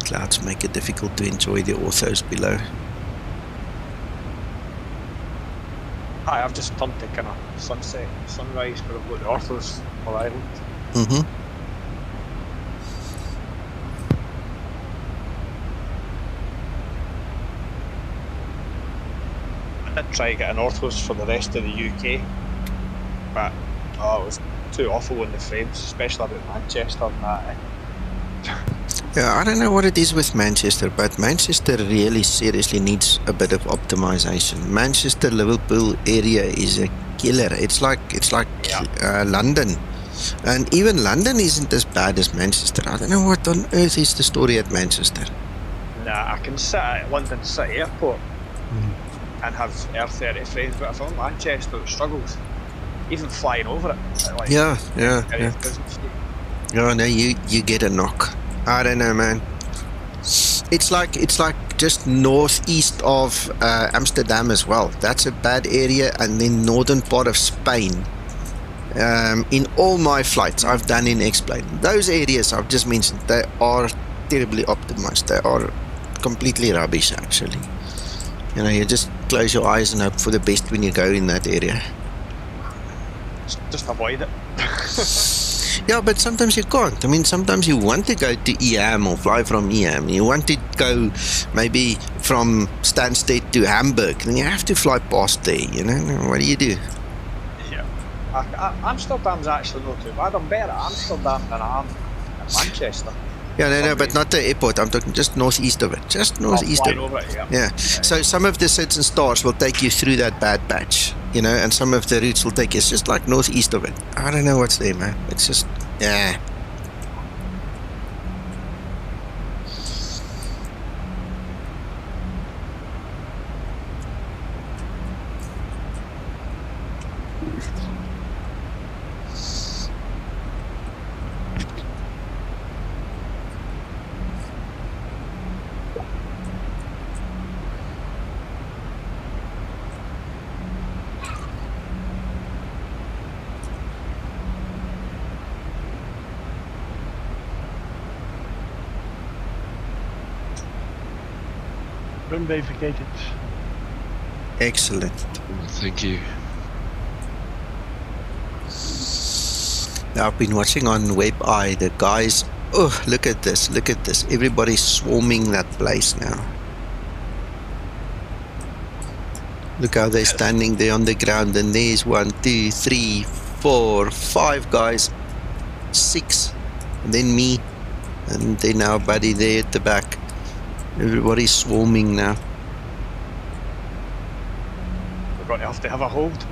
Clouds make it difficult to enjoy the orthos below. Hi, I've just turned to kind of sunset, sunrise, but I've got the orthos for Ireland. I did try to get an orthos for the rest of the UK, but it was too awful in the frames, especially about Manchester and that. Yeah, I don't know what it is with Manchester, but Manchester really seriously needs a bit of optimization. Manchester Liverpool area is a killer. It's like London, and even London isn't as bad as Manchester. I don't know what on earth is the story at Manchester. Nah, I can sit at London City Airport and have R30 frames, but if I'm in Manchester, it struggles. Even flying over it. Like, Yeah, no, you get a knock. I don't know, man. It's like just northeast of Amsterdam as well. That's a bad area, and then northern part of Spain. In all my flights I've done in X-Plane, those areas I've just mentioned, they are terribly optimized. They are completely rubbish, actually. You know, you just close your eyes and hope for the best when you go in that area. Just avoid it. Yeah, but sometimes you can't. I mean, sometimes you want to go to EAM or fly from EAM. You want to go maybe from Stansted to Hamburg, and you have to fly past there, you know? What do you do? Yeah. Amsterdam's actually not too bad. I'm better at Amsterdam than I am at Manchester. Yeah, no, but not the airport. I'm talking just northeast of it. Just northeast of it. Over it, Yeah. So some of the sits and stars will take you through that bad patch, you know, and some of the routes will take you. It's just like northeast of it. I don't know what's there, man. It's just, yeah. Runway vacated. Excellent. Thank you. I've been watching on WebEye, the guys, oh, look at this, everybody's swarming that place now. Look how they're standing there on the ground, and there's 1, 2, 3, 4, 5 guys, 6, and then me, and then our buddy there at the back. Everybody's swarming now. We're going to have a hold.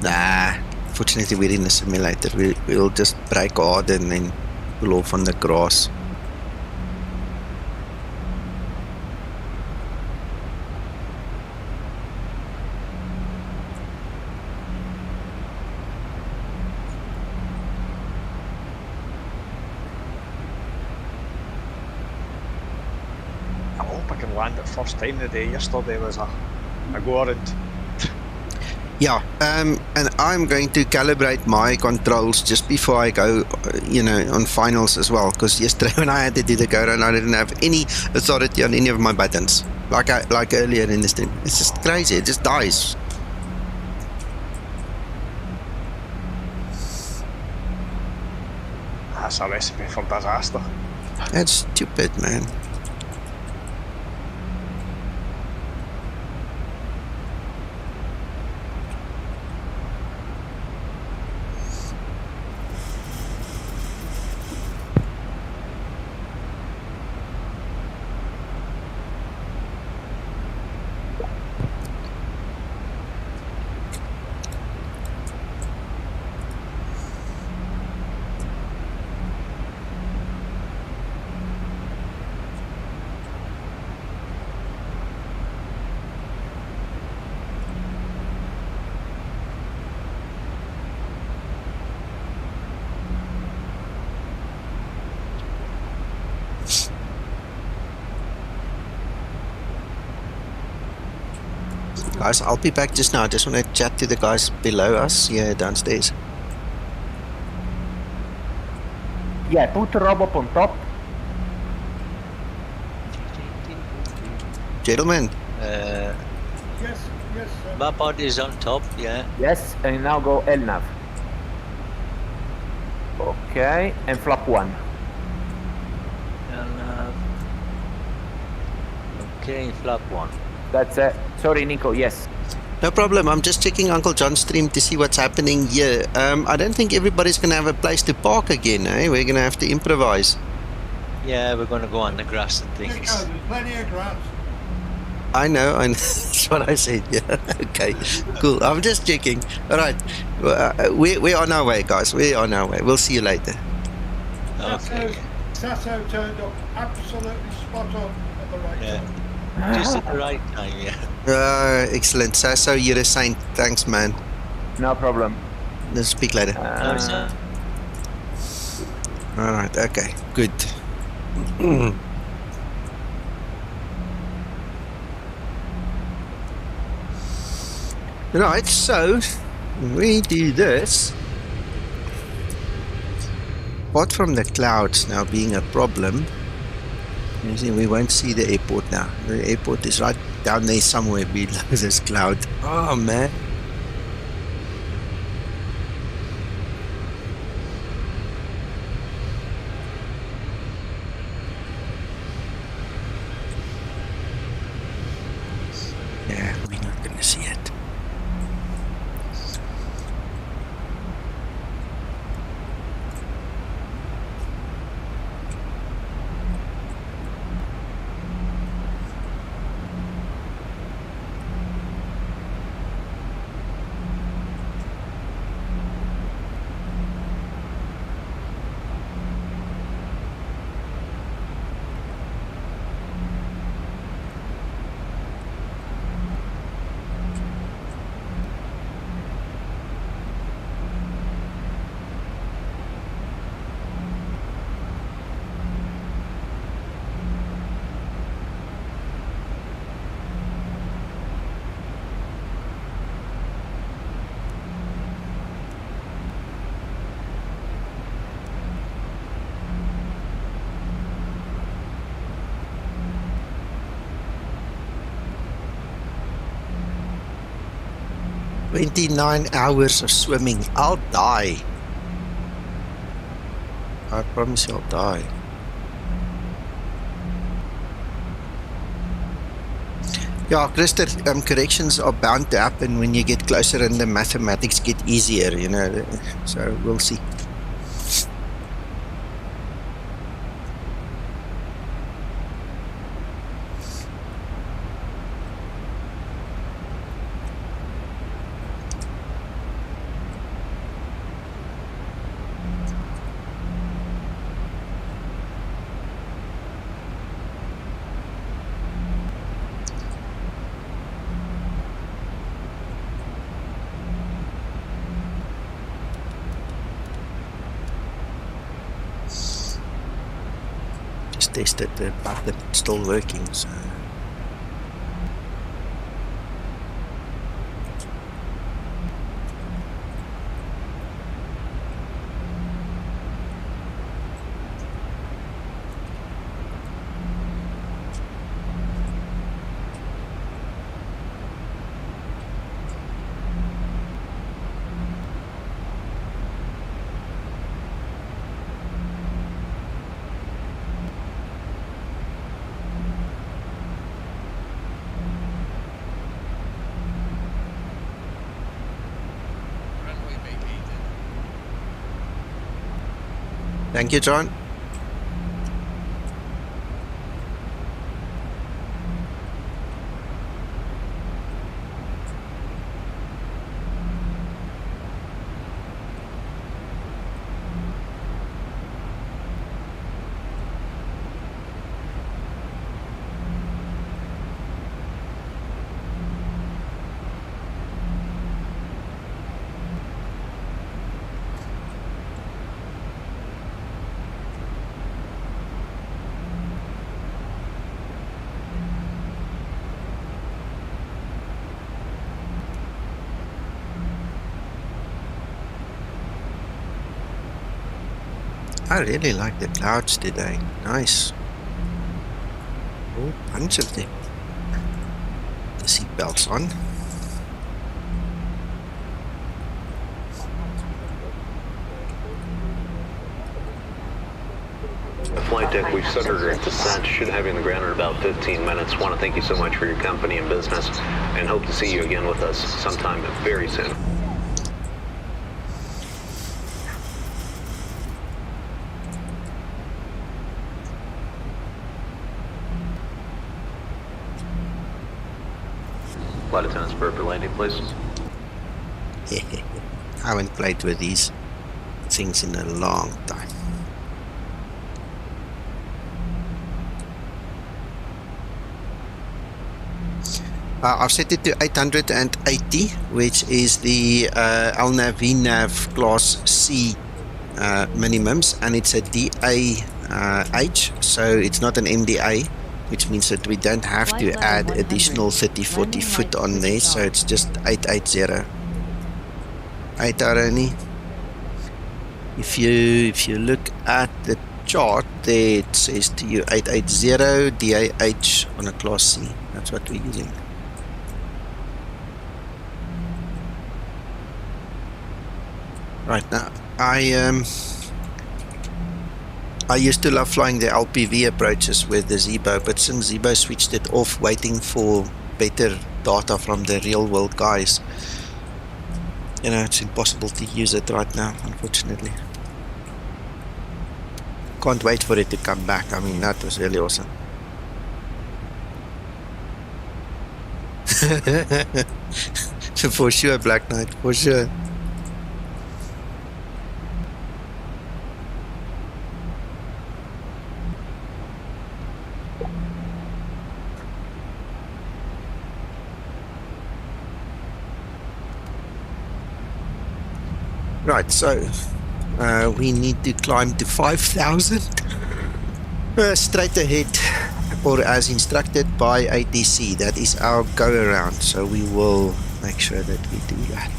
Nah, fortunately we're in a simulator. We'll just brake hard and then pull off on the grass. hope I can land it first time today. Yesterday was a go-around. Yeah, and I'm going to calibrate my controls just before I go, on finals as well. Because yesterday when I had to do the go-around, I didn't have any authority on any of my buttons. Like earlier in the stream. It's just crazy. It just dies. That's a recipe for disaster. That's stupid, man. Guys, I'll be back just now. I just want to chat to the guys below us here downstairs. Yeah, put the robot on top. Gentlemen. Yes, sir. Mapod is on top, yeah. Yes, and now go LNAV. Okay, and flap 1. Okay, flap 1. That's it. Sorry, Nico, yes. No problem. I'm just checking Uncle John's stream to see what's happening here. I don't think everybody's going to have a place to park again, eh? We're going to have to improvise. Yeah, we're going to go on the grass and things. There's plenty of grass. I know. That's what I said. Yeah. Okay. Cool. I'm just checking. All right. We're on our way, guys. We're on our way. We'll see you later. Okay. Sasso turned up absolutely spot on at the right time. Just at the right time, yeah. Excellent. Sasso, you're a saint. Thanks, man. No problem. Let's speak later. Alright, okay. Good. Right, so we do this. Apart from the clouds now being a problem, you see, we won't see the airport now. The airport is right down there somewhere below this cloud. Oh, man. Yeah, we're not going to see it. $29 of swimming. I'll die. I promise you I'll die. Yeah, Christer, corrections are bound to happen when you get closer and the mathematics get easier, so we'll see. Tested the button, it's still working, so Thank you, John. I really like the clouds today. Nice. Oh, bunch of them. The seatbelts on. The flight deck, we've centered her at descent. Should have you on the ground in about 15 minutes. Want to thank you so much for your company and business, and hope to see you again with us sometime very soon. Flight attendants, prepare for landing, please. I haven't played with these things in a long time. I've set it to 880, which is the LNAV VNAV Class C minimums, and it's a DAH, so it's not an MDA, which means that we don't have to add additional 30-40 foot on there, so it's just 880. 8 Arani. If you look at the chart there, it says to you 880 DAH on a Class C. That's what we're using. Right now, I used to love flying the LPV approaches with the Zibo, but since Zibo switched it off, waiting for better data from the real world guys, you know, it's impossible to use it right now, unfortunately. Can't wait for it to come back. I mean, that was really awesome. For sure, Black Knight, for sure. Right, so we need to climb to 5,000 straight ahead, or as instructed by ATC. That is our go around, so we will make sure that we do that.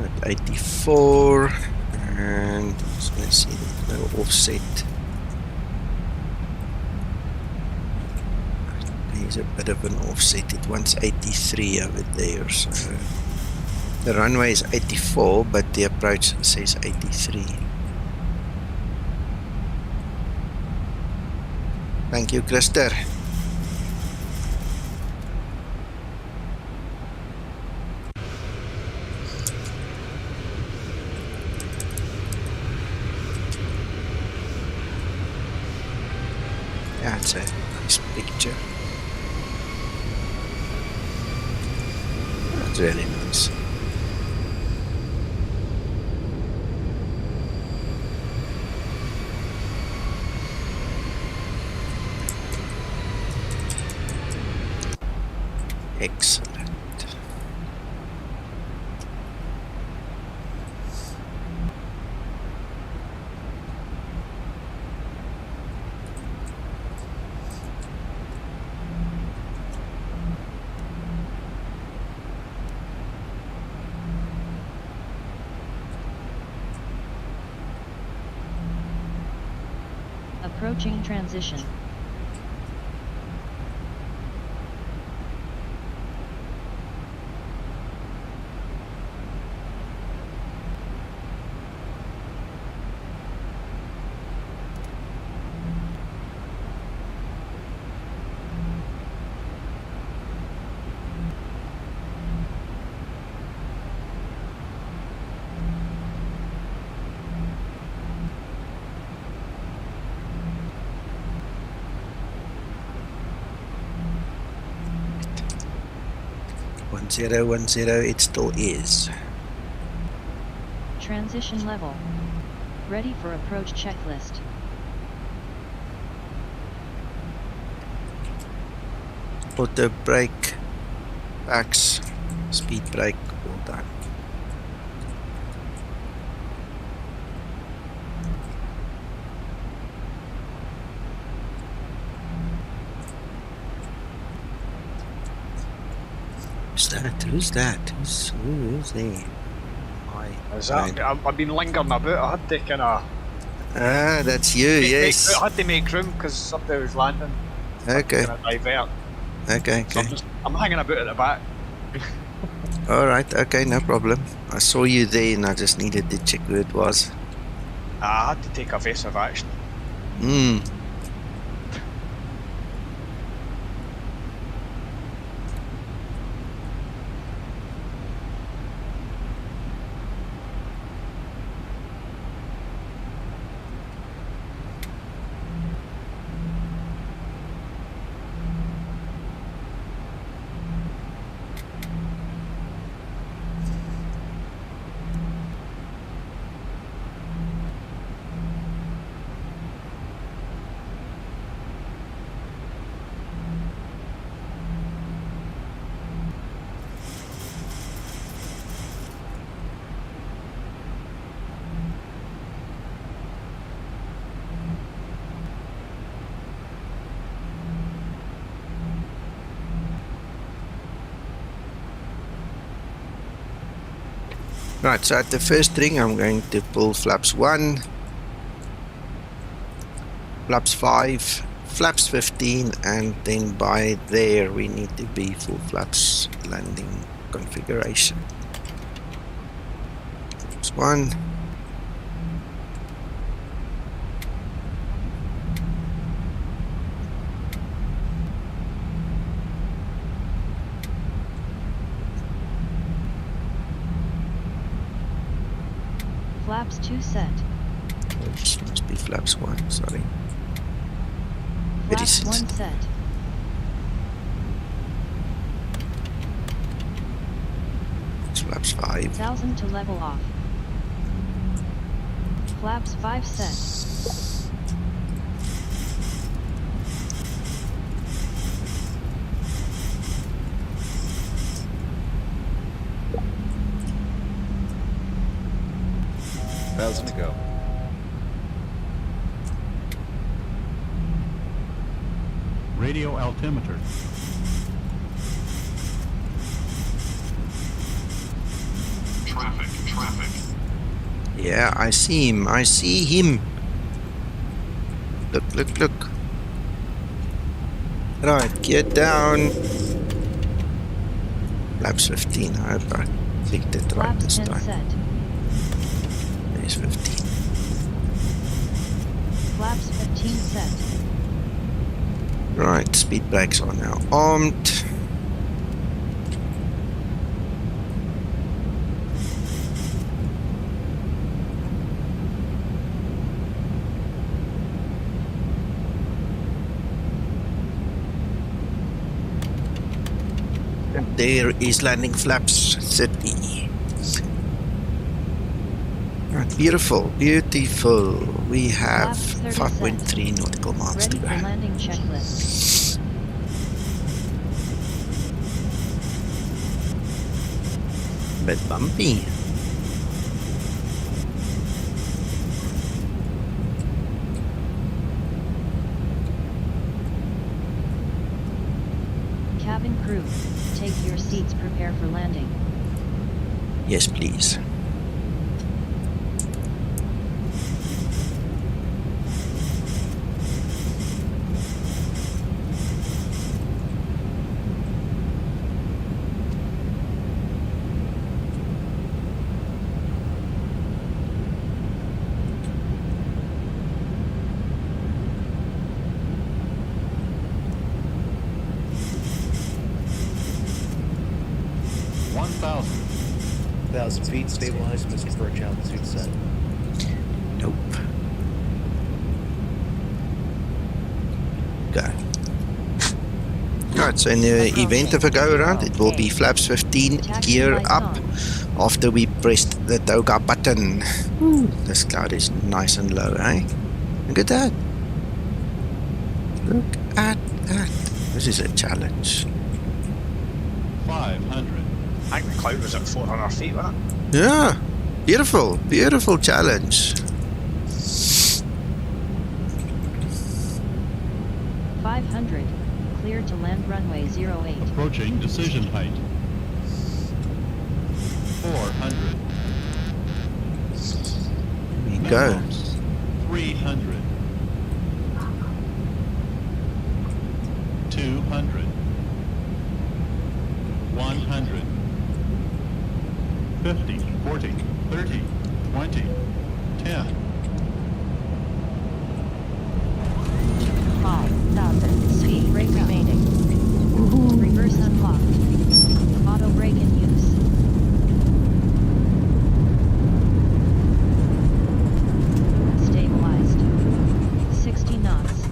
At 84, and let's see, there's no offset. There's a bit of an offset. It wants 83 over there, so the runway is 84, but the approach says 83. Thank you, Krister. Yeah, it's a nice picture. That's really nice. Excellent. Approaching transition. 1010, it still is. Transition level. Ready for approach checklist. Auto brake, backs, speed brake, all done. Who's that? Who's there? I've been lingering about. I had to kind of. Ah, that's you. Yes. I had to make room because somebody was landing. Okay. So I divert. Okay. So I'm hanging about at the back. All right. Okay, no problem. I saw you there, and I just needed to check who it was. I had to take evasive action. Hmm. Right, so at the first ring I'm going to pull flaps 1, flaps 5, flaps 15, and then by there we need to be full flaps landing configuration. Flaps 1. Flaps 2 set. Oops, must be flaps 1, sorry. Flaps 1 set. It's flaps 5. 1000 to level off. Flaps 5 set. $1,000 to go. Radio altimeter. Traffic. Yeah, I see him. I see him. Look. Right, get down. Flaps 15. I hope I picked it right this time. Set. There's 15. Flaps 15 set. Right, speed brakes are now armed. There is landing flaps 30. Right, beautiful. We have 5.3 nautical miles to go. Ready for landing checklist. Bit bumpy. Cabin crew, take your seats, prepare for landing. Yes, please. Feet stabilized, missing for a altitude set. Nope. Go. Right, Right, so in the event of a go-around, it will be flaps 15, gear up, after we pressed the toga button. Ooh, this cloud is nice and low, eh? Look at that. Look at that. This is a challenge. 500. I think the cloud was at 400 feet, wasn't it? Yeah, beautiful, beautiful challenge. 500. Clear to land runway 08. Approaching decision height. 400. There we go. 300. 200. 100. 50, 40, 30, 20, 10. 5,000 speed brake remaining. Reverse unlocked. Auto brake in use. Stabilized. 60 knots.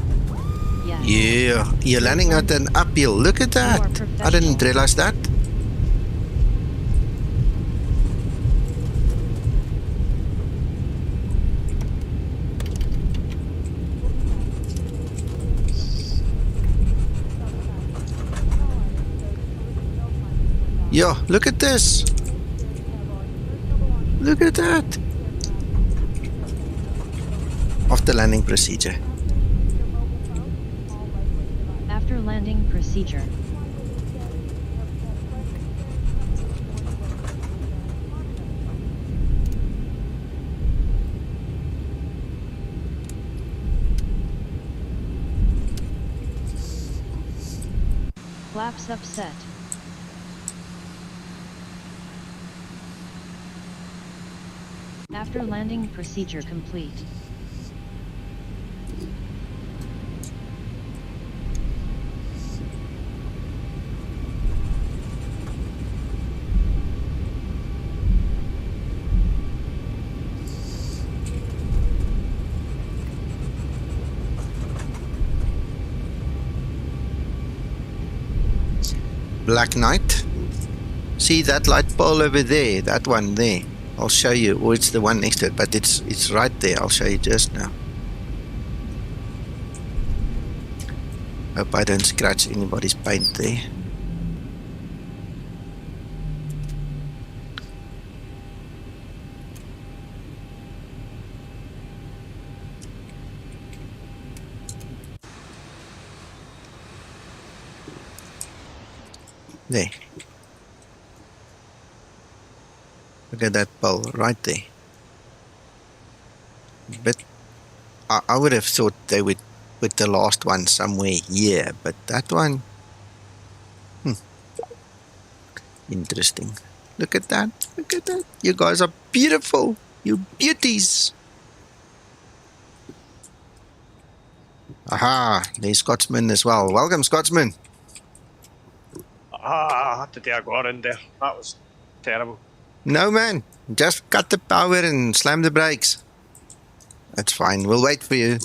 Yes. Yeah, you're landing at an uphill. Look at that. I didn't realize that. Yo, look at this. Look at that. After landing procedure. After landing procedure. Flaps upset. After landing procedure complete. Black Knight. See that light pole over there, that one there. I'll show you, or it's the one next to it, but it's right there. I'll show you just now. Hope I don't scratch anybody's paint there. There. Look at that pole right there. But I would have thought they would put the last one somewhere here, but that one, interesting. Look at that. Look at that. You guys are beautiful. You beauties. Aha, there's Scotsman as well. Welcome, Scotsman. I had to do a go around there. That was terrible. No, man. Just cut the power and slam the brakes. That's fine. We'll wait for you.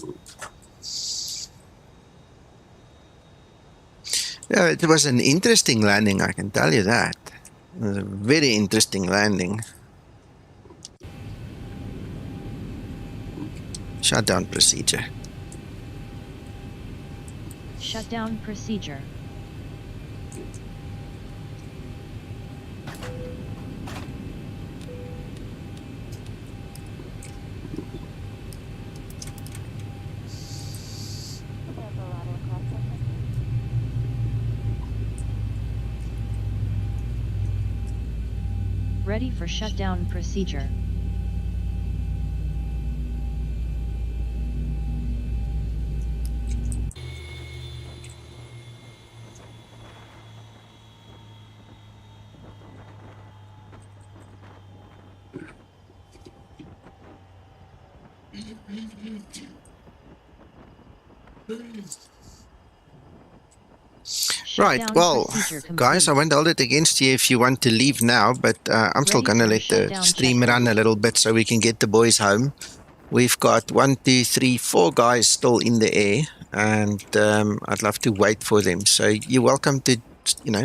Yeah, it was an interesting landing, I can tell you that. It was a very interesting landing. Shutdown procedure. Shutdown procedure. Ready for shutdown procedure. Right, well, guys, I won't hold it against you if you want to leave now, but I'm still going to let the stream run a little bit so we can get the boys home. We've got 1, 2, 3, 4 guys still in the air, and I'd love to wait for them. So you're welcome to,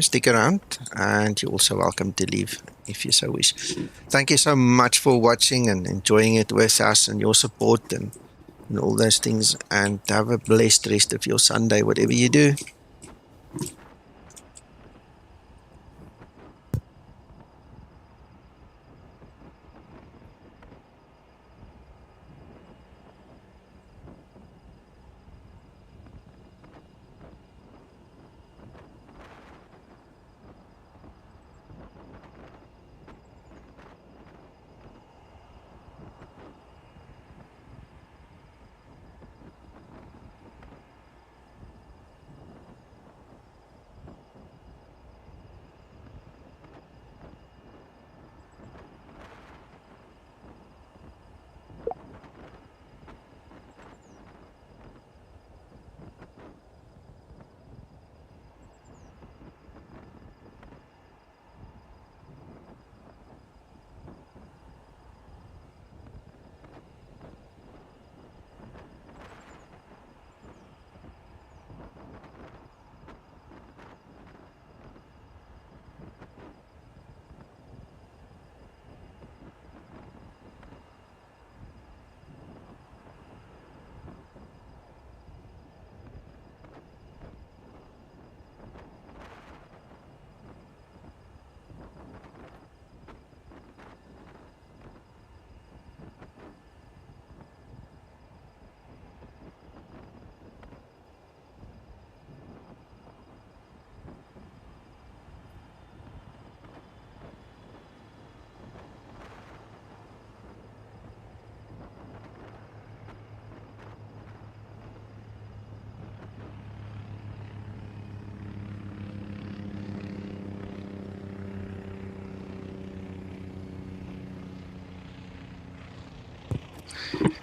stick around, and you're also welcome to leave if you so wish. Thank you so much for watching and enjoying it with us and your support and all those things. And have a blessed rest of your Sunday, whatever you do.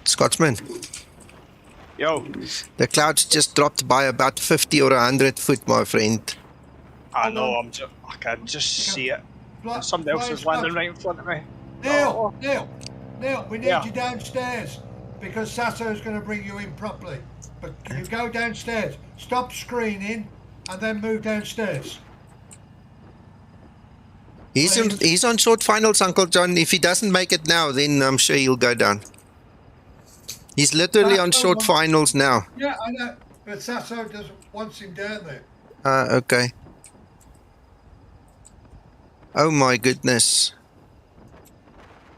Scotsman. Yo. The clouds just dropped by about 50 or 100 foot, my friend. I know, I can just see it. And somebody else is landing right in front of me. Neil, we need you downstairs because Sasso's going to bring you in properly. But you go downstairs, stop screening, and then move downstairs. He's on short finals, Uncle John. If he doesn't make it now, then I'm sure he'll go down. He's literally on short finals now. Yeah, I know, but Sasso wants him down there. Okay. Oh my goodness.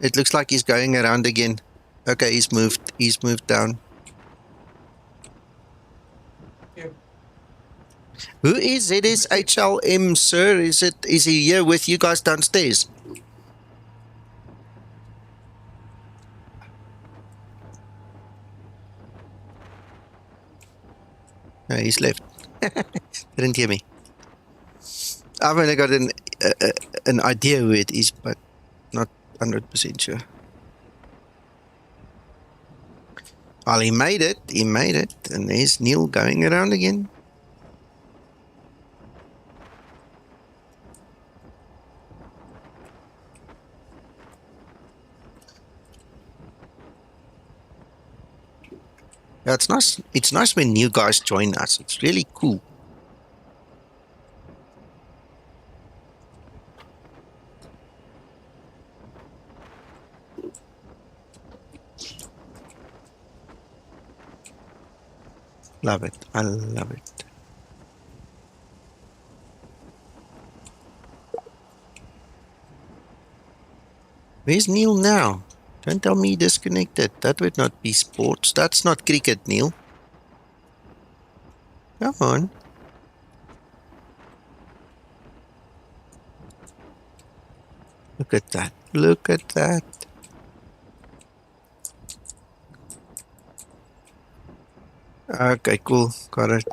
It looks like he's going around again. Okay, he's moved down. Yep. Who is ZSHLM, sir? Is he here with you guys downstairs? No, he's left. Didn't hear me. I've only got an idea who it is, but not 100% sure. Well, he made it. And there's Neil going around again. Yeah, it's nice. It's nice when new guys join us. It's really cool. Love it. I love it. Where's Neil now? Don't tell me he disconnected. That would not be sports. That's not cricket, Neil. Come on. Look at that. Look at that. Okay, cool. Got it.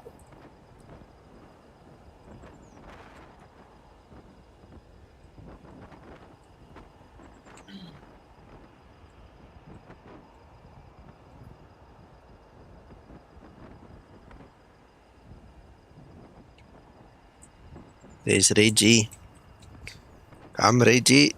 There's Reggie. Come, Reggie.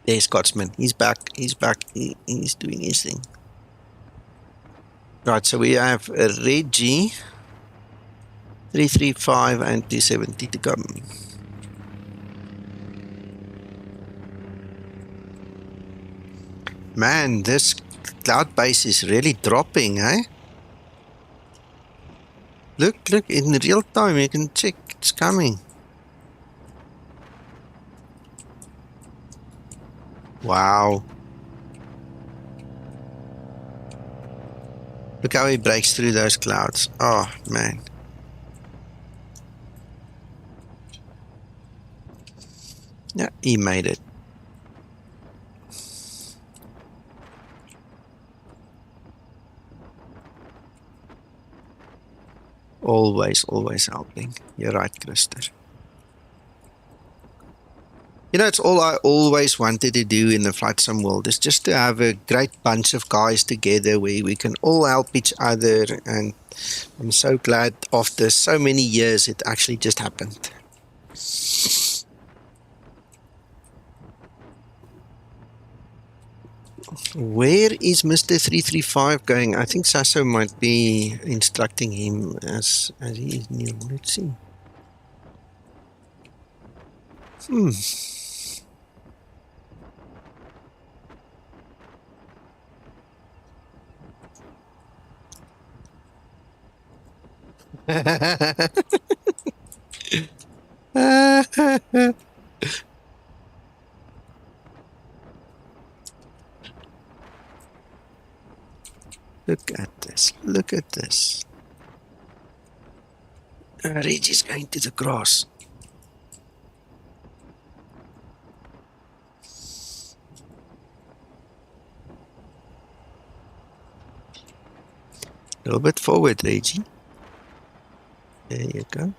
There's Scotsman. He's back. He's back. He's doing his thing. Right, so we have Reggie, 335 and 270 to come. Man, this cloud base is really dropping, eh? Look, in real time you can check it's coming. Wow. Look how he breaks through those clouds. Oh, man. Yeah, he made it. Always helping. You're right, Krister. You know, it's all I always wanted to do in the flight sim world is just to have a great bunch of guys together where we can all help each other, and I'm so glad after so many years it actually just happened. Where is Mr. 335 going? I think Sasso might be instructing him as he is new. Let's see. Look at this. Look at this. Reggie's going to the grass. A little bit forward, Reggie. There you go.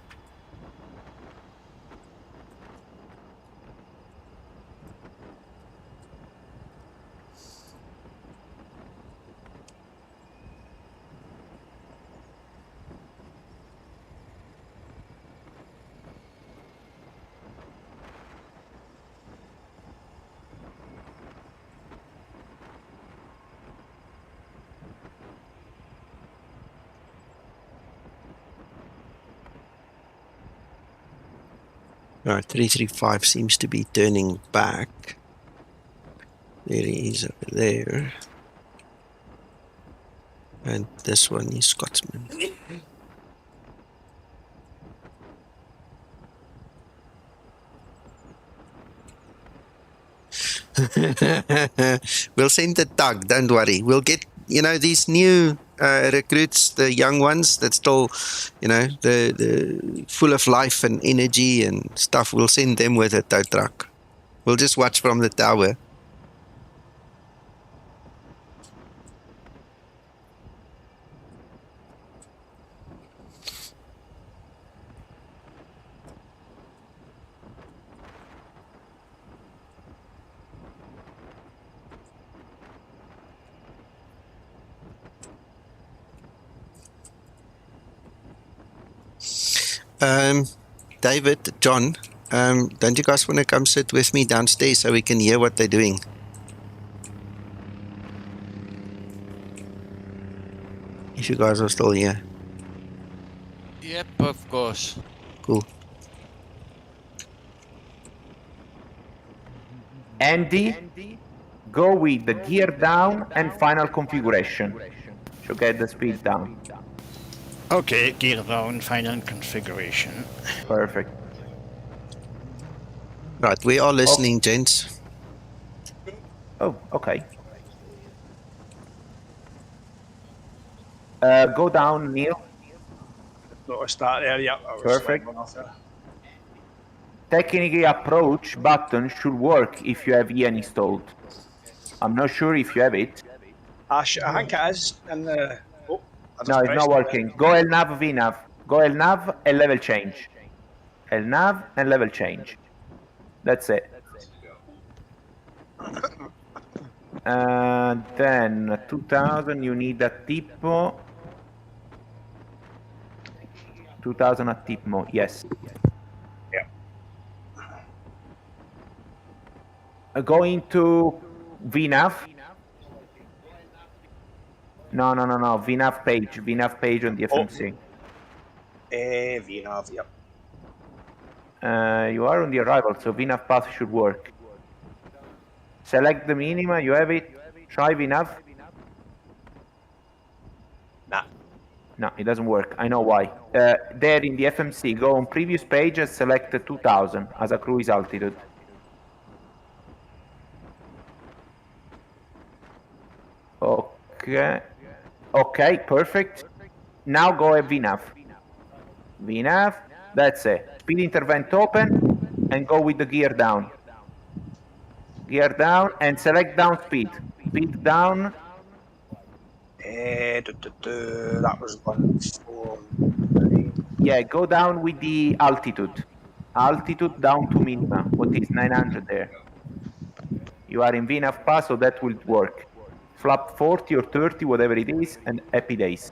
Right, 335 seems to be turning back. There he is over there. And this one is Scotsman. We'll send the tug, don't worry. We'll get, you know, these new recruits, the young ones that still, you know, the full of life and energy and stuff. We'll send them with a tow truck. We'll just watch from the tower. David, John, don't you guys want to come sit with me downstairs so we can hear what they're doing? If you guys are still here. Yep, of course. Cool. Andy, go with the gear down and final configuration to get the speed down. Okay, gear down, final configuration. Perfect. Right, we are listening, gents. Oh, okay. Go down, Neil. Noticed that there, yeah. Perfect. Technically, approach button should work if you have EN installed. I'm not sure if you have it. I think it is in the... Oh, no, it's not working. Go LNAV, VNAV. Go LNAV and level change. LNAV and level change. That's it. Then 2000, you need a TIPO. 2000 at TIPMO, yes. Yeah. Going to VNAV. No. VNAV page on the FMC. VNAV, yep. You are on the arrival, so VNAV path should work. Select the minima, you have it. Try VNAV. Nah. No, it doesn't work. I know why. There in the FMC, go on previous page and select 2000 as a cruise altitude. Okay. Okay, perfect. Now go at VNAV. VNAV, that's it. Speed intervent open and go with the gear down. Gear down and select down speed. Speed down. That was 149. Yeah, go down with the altitude. Altitude down to minima. What is 900 there? You are in VNAV pass, so that will work. Flap 40 or 30, whatever it is, and happy days.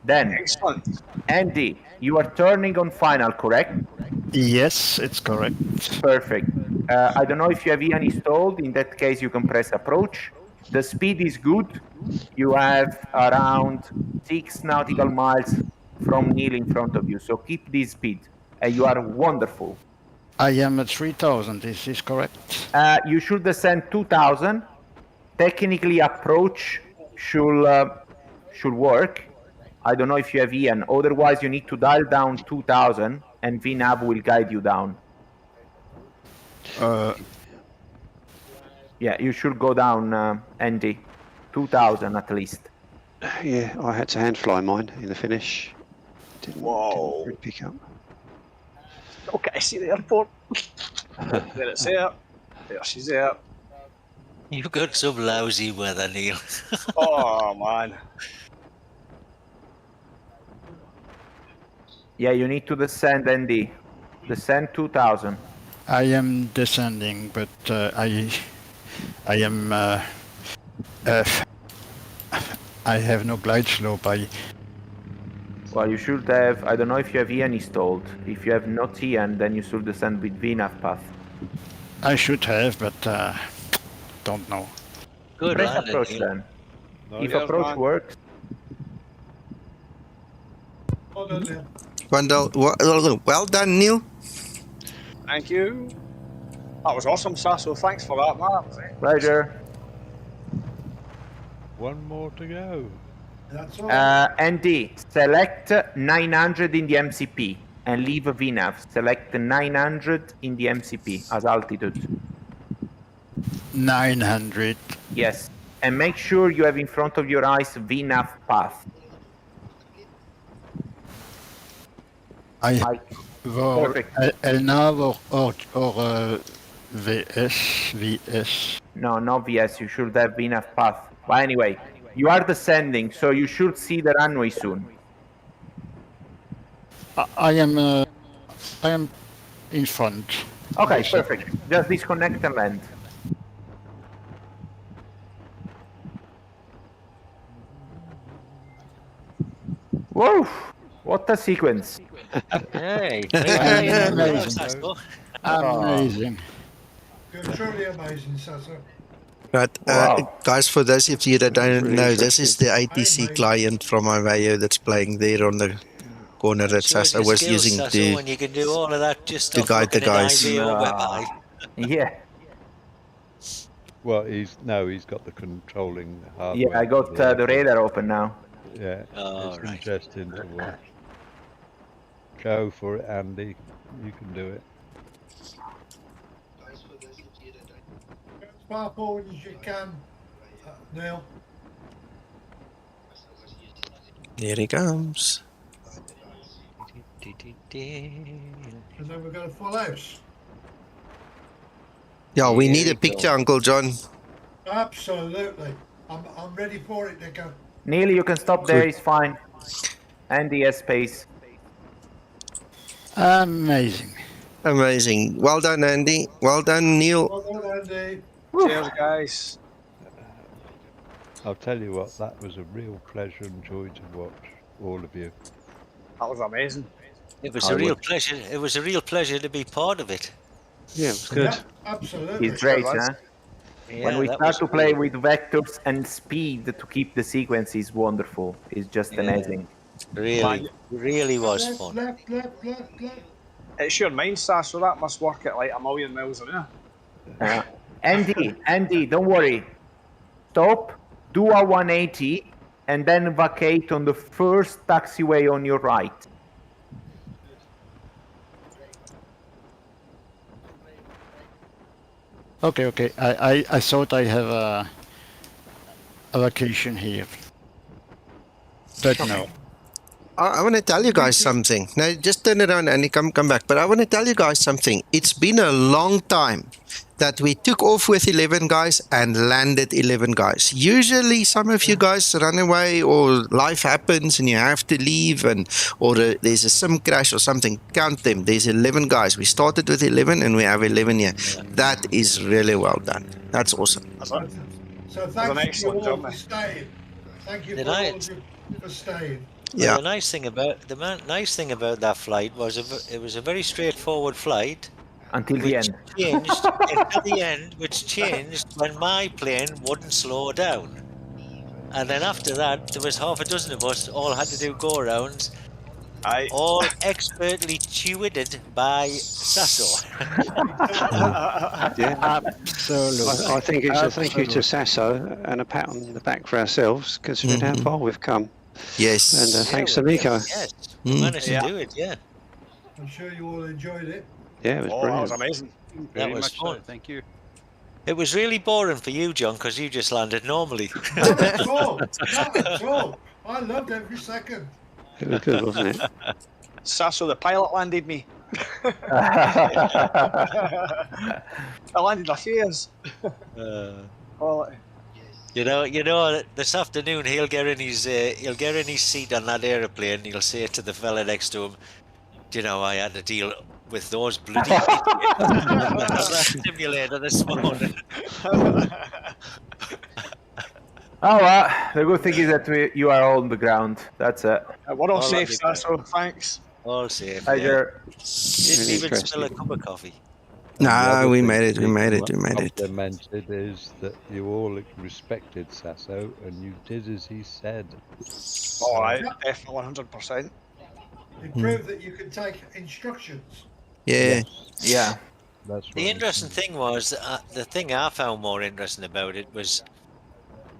Then, excellent. Andy, you are turning on final, correct? Yes, it's correct. Perfect. I don't know if you have Ian installed. In that case, you can press approach. The speed is good. You have around 6 nautical miles from Neil in front of you. So keep this speed. You are wonderful. I am at 3000, is this correct? You should descend 2000. Technically, approach should work. I don't know if you have Ian. Otherwise, you need to dial down 2000 and VNAV will guide you down. Yeah, you should go down, Andy. 2000 at least. Yeah, I had to hand fly mine in the finish. Didn't pick up. Okay, I see the airport. There it's there. There she's there. You've got some lousy weather, Neil. Oh, man. Yeah, you need to descend, Andy. Descend 2000. I am descending, but I am. I have no glide slope. Well, you should have. I don't know if you have Ian installed. If you have not Ian, then you should descend with VNAV path. I should have, but don't know. Good Press landing, approach Neil. then. No, If yes, approach man. works. Well done, Neil. Thank you. That was awesome, Sasso. Thanks for that, man. Pleasure. One more to go. That's all. Andy, select 900 in the MCP and leave VNAV. Select 900 in the MCP as altitude. 900. Yes. And make sure you have in front of your eyes VNAV path. Perfect. LNAV or VS. No, not VS. You should have VNAV path. But anyway, you are descending, so you should see the runway soon. I am in front. Okay, perfect. Just disconnect and land. Whoa! What a sequence! Hey, Amazing. Amazing. You're truly amazing, Sasso. But Wow. guys, for those of you that don't know, this is the ATC client from Iveo that's playing there on the corner that Shows Sasso your was skills, using Sasso, when you can do all of that just to off guide the looking at guys. IVO website. Yeah. Well, he's got the controlling hardware. Yeah, I got the radar open now. Yeah, Oh, it's right. interesting to watch. Go for it, Andy. You can do it. As far forward as you can, Neil. Here he comes. And then we've got a full house. Yeah, we Here need we a picture, go. Uncle John. Absolutely. I'm ready for it, Nico. Neil, you can stop there. It's fine. Andy has space. Amazing. Amazing. Well done, Andy. Well done, Neil. Well done, Andy. Cheers, guys. I'll tell you what, that was a real pleasure and joy to watch, all of you. That was amazing. It was a real pleasure. It was a real pleasure to be part of it. Yeah, it was good. Yeah, Absolutely. It's great, huh? Yeah, When we that start was to play cool. with vectors and speed to keep the sequence is wonderful. It's just Yeah. amazing. Really, really was Left, fun. left, left, left, left. It's your mind, Sas, so that must work at like 1,000,000 miles an hour. Andy, don't worry. Stop, do a 180, and then vacate on the first taxiway on your right. Okay. I thought I have a vacation here. But no. I want to tell you guys something. Now, just turn around and come back. But I want to tell you guys something. It's been a long time that we took off with 11 guys and landed 11 guys. Usually some of you guys run away or life happens and you have to leave or there's a sim crash or something. Count them. There's 11 guys. We started with 11 and we have 11 here. That is really well done. That's awesome. So thank you all for staying. Thank you for all of you for staying. Well, the nice thing about that flight was it was a very straightforward flight until the end. Until the end, which changed when my plane wouldn't slow down, and then after that there was half a dozen of us all had to do go-arounds, all expertly tutored by Sasso. Yeah, absolutely. I think it's a thank you to Sasso and a pat on the back for ourselves, considering how far we've come. Yes. And thanks to Nico. Yes, we managed to do it, yeah. I'm sure you all enjoyed it. Yeah, it was brilliant. That was amazing. That was fun. So, thank you. It was really boring for you, John, because you just landed normally. Not at all. Not at all. I loved every second. It was good, wasn't it? Sasso, the pilot, landed me. I landed affairs. Quality. You know. This afternoon he'll get in his seat on that aeroplane. He'll say to the fella next to him, "Do you know, I had to deal with those bloody simulator this morning." The good thing is that you are all on the ground. That's it. We're all safe, Sasso. Thanks. All safe. Pleasure. Didn't even spill a cup of coffee. No, we made it. Complimented is that you all respected Sasso and you did as he said. Oh, I definitely 100%. It proved that you can take instructions. Yeah. Yeah. That's the interesting thing was, the thing I found more interesting about it was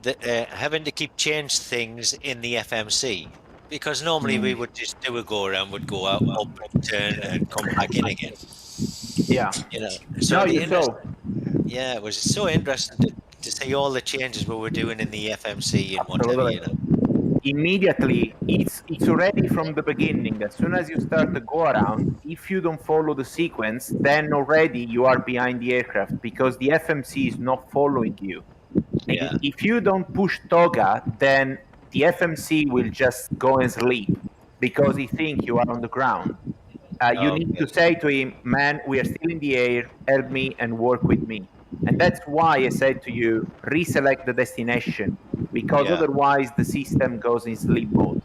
that having to keep change things in the FMC. Because normally we would just do a go-around, would go out, up, turn, and come back in again. Yeah. You know. So Yeah, it was so interesting to see all the changes we were doing in the FMC and whatever. You know. Immediately, it's already from the beginning. As soon as you start the go-around, if you don't follow the sequence, then already you are behind the aircraft because the FMC is not following you. Yeah. If you don't push toga, then the FMC will just go and sleep because he thinks you are on the ground. You need to say to him, man, we are still in the air, help me and work with me. And that's why I said to you, reselect the destination, because otherwise the system goes in sleep mode.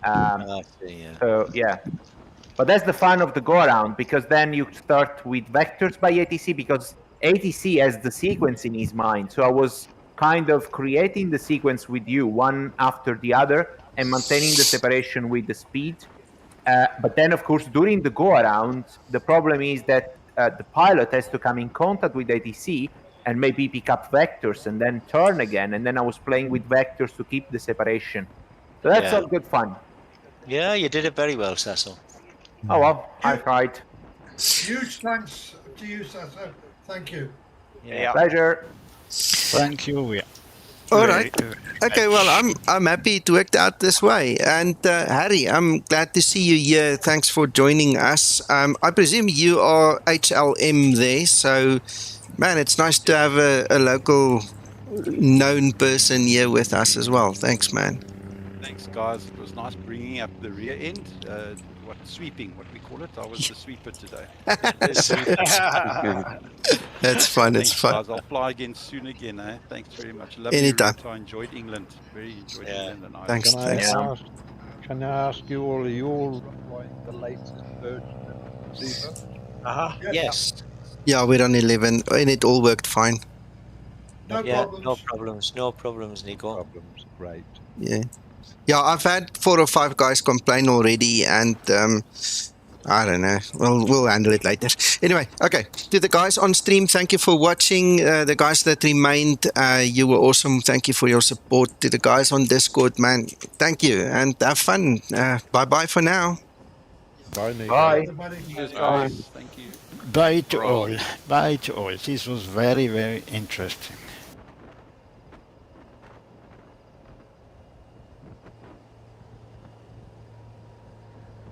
So, yeah. But that's the fun of the go-around, because then you start with vectors by ATC, because ATC has the sequence in his mind. So I was kind of creating the sequence with you, one after the other, and maintaining the separation with the speed. But then, of course, during the go-around, the problem is that the pilot has to come in contact with ATC and maybe pick up vectors and then turn again. And then I was playing with vectors to keep the separation. So that's all good fun. Yeah, you did it very well, Sasso. Oh, well, I tried. Huge thanks to you, Sasso. Thank you. Yeah. Pleasure. Thank you. Yeah. All right. Okay, well, I'm happy it worked out this way. And Harry, I'm glad to see you here. Thanks for joining us. I presume you are HLM there. So, man, it's nice to have a local known person here with us as well. Thanks, man. Thanks, guys. It was nice bringing up the rear end. Sweeping, what we call it. I was the sweeper today. That's fun. Thanks, It's fun. Guys. I'll fly again soon again. Thanks very much. Love Anytime. I enjoyed England. Very enjoyed England. And Thanks. Can I ask you all, are you all running the latest version of Zibo? Yes. Yeah, we're on 11, and it all worked fine. No problems. No problems, Nico. No problems. Great. Yeah. Yeah, I've had 4 or 5 guys complain already, and I don't know. We'll handle it later. Anyway, okay. To the guys on stream, thank you for watching. The guys that remained, you were awesome. Thank you for your support. To the guys on Discord, man, thank you, and have fun. Bye-bye for now. Bye, Nico. Bye. Cheers, Bye. guys. Thank you. Bye to all. Bye to all. This was very, very interesting.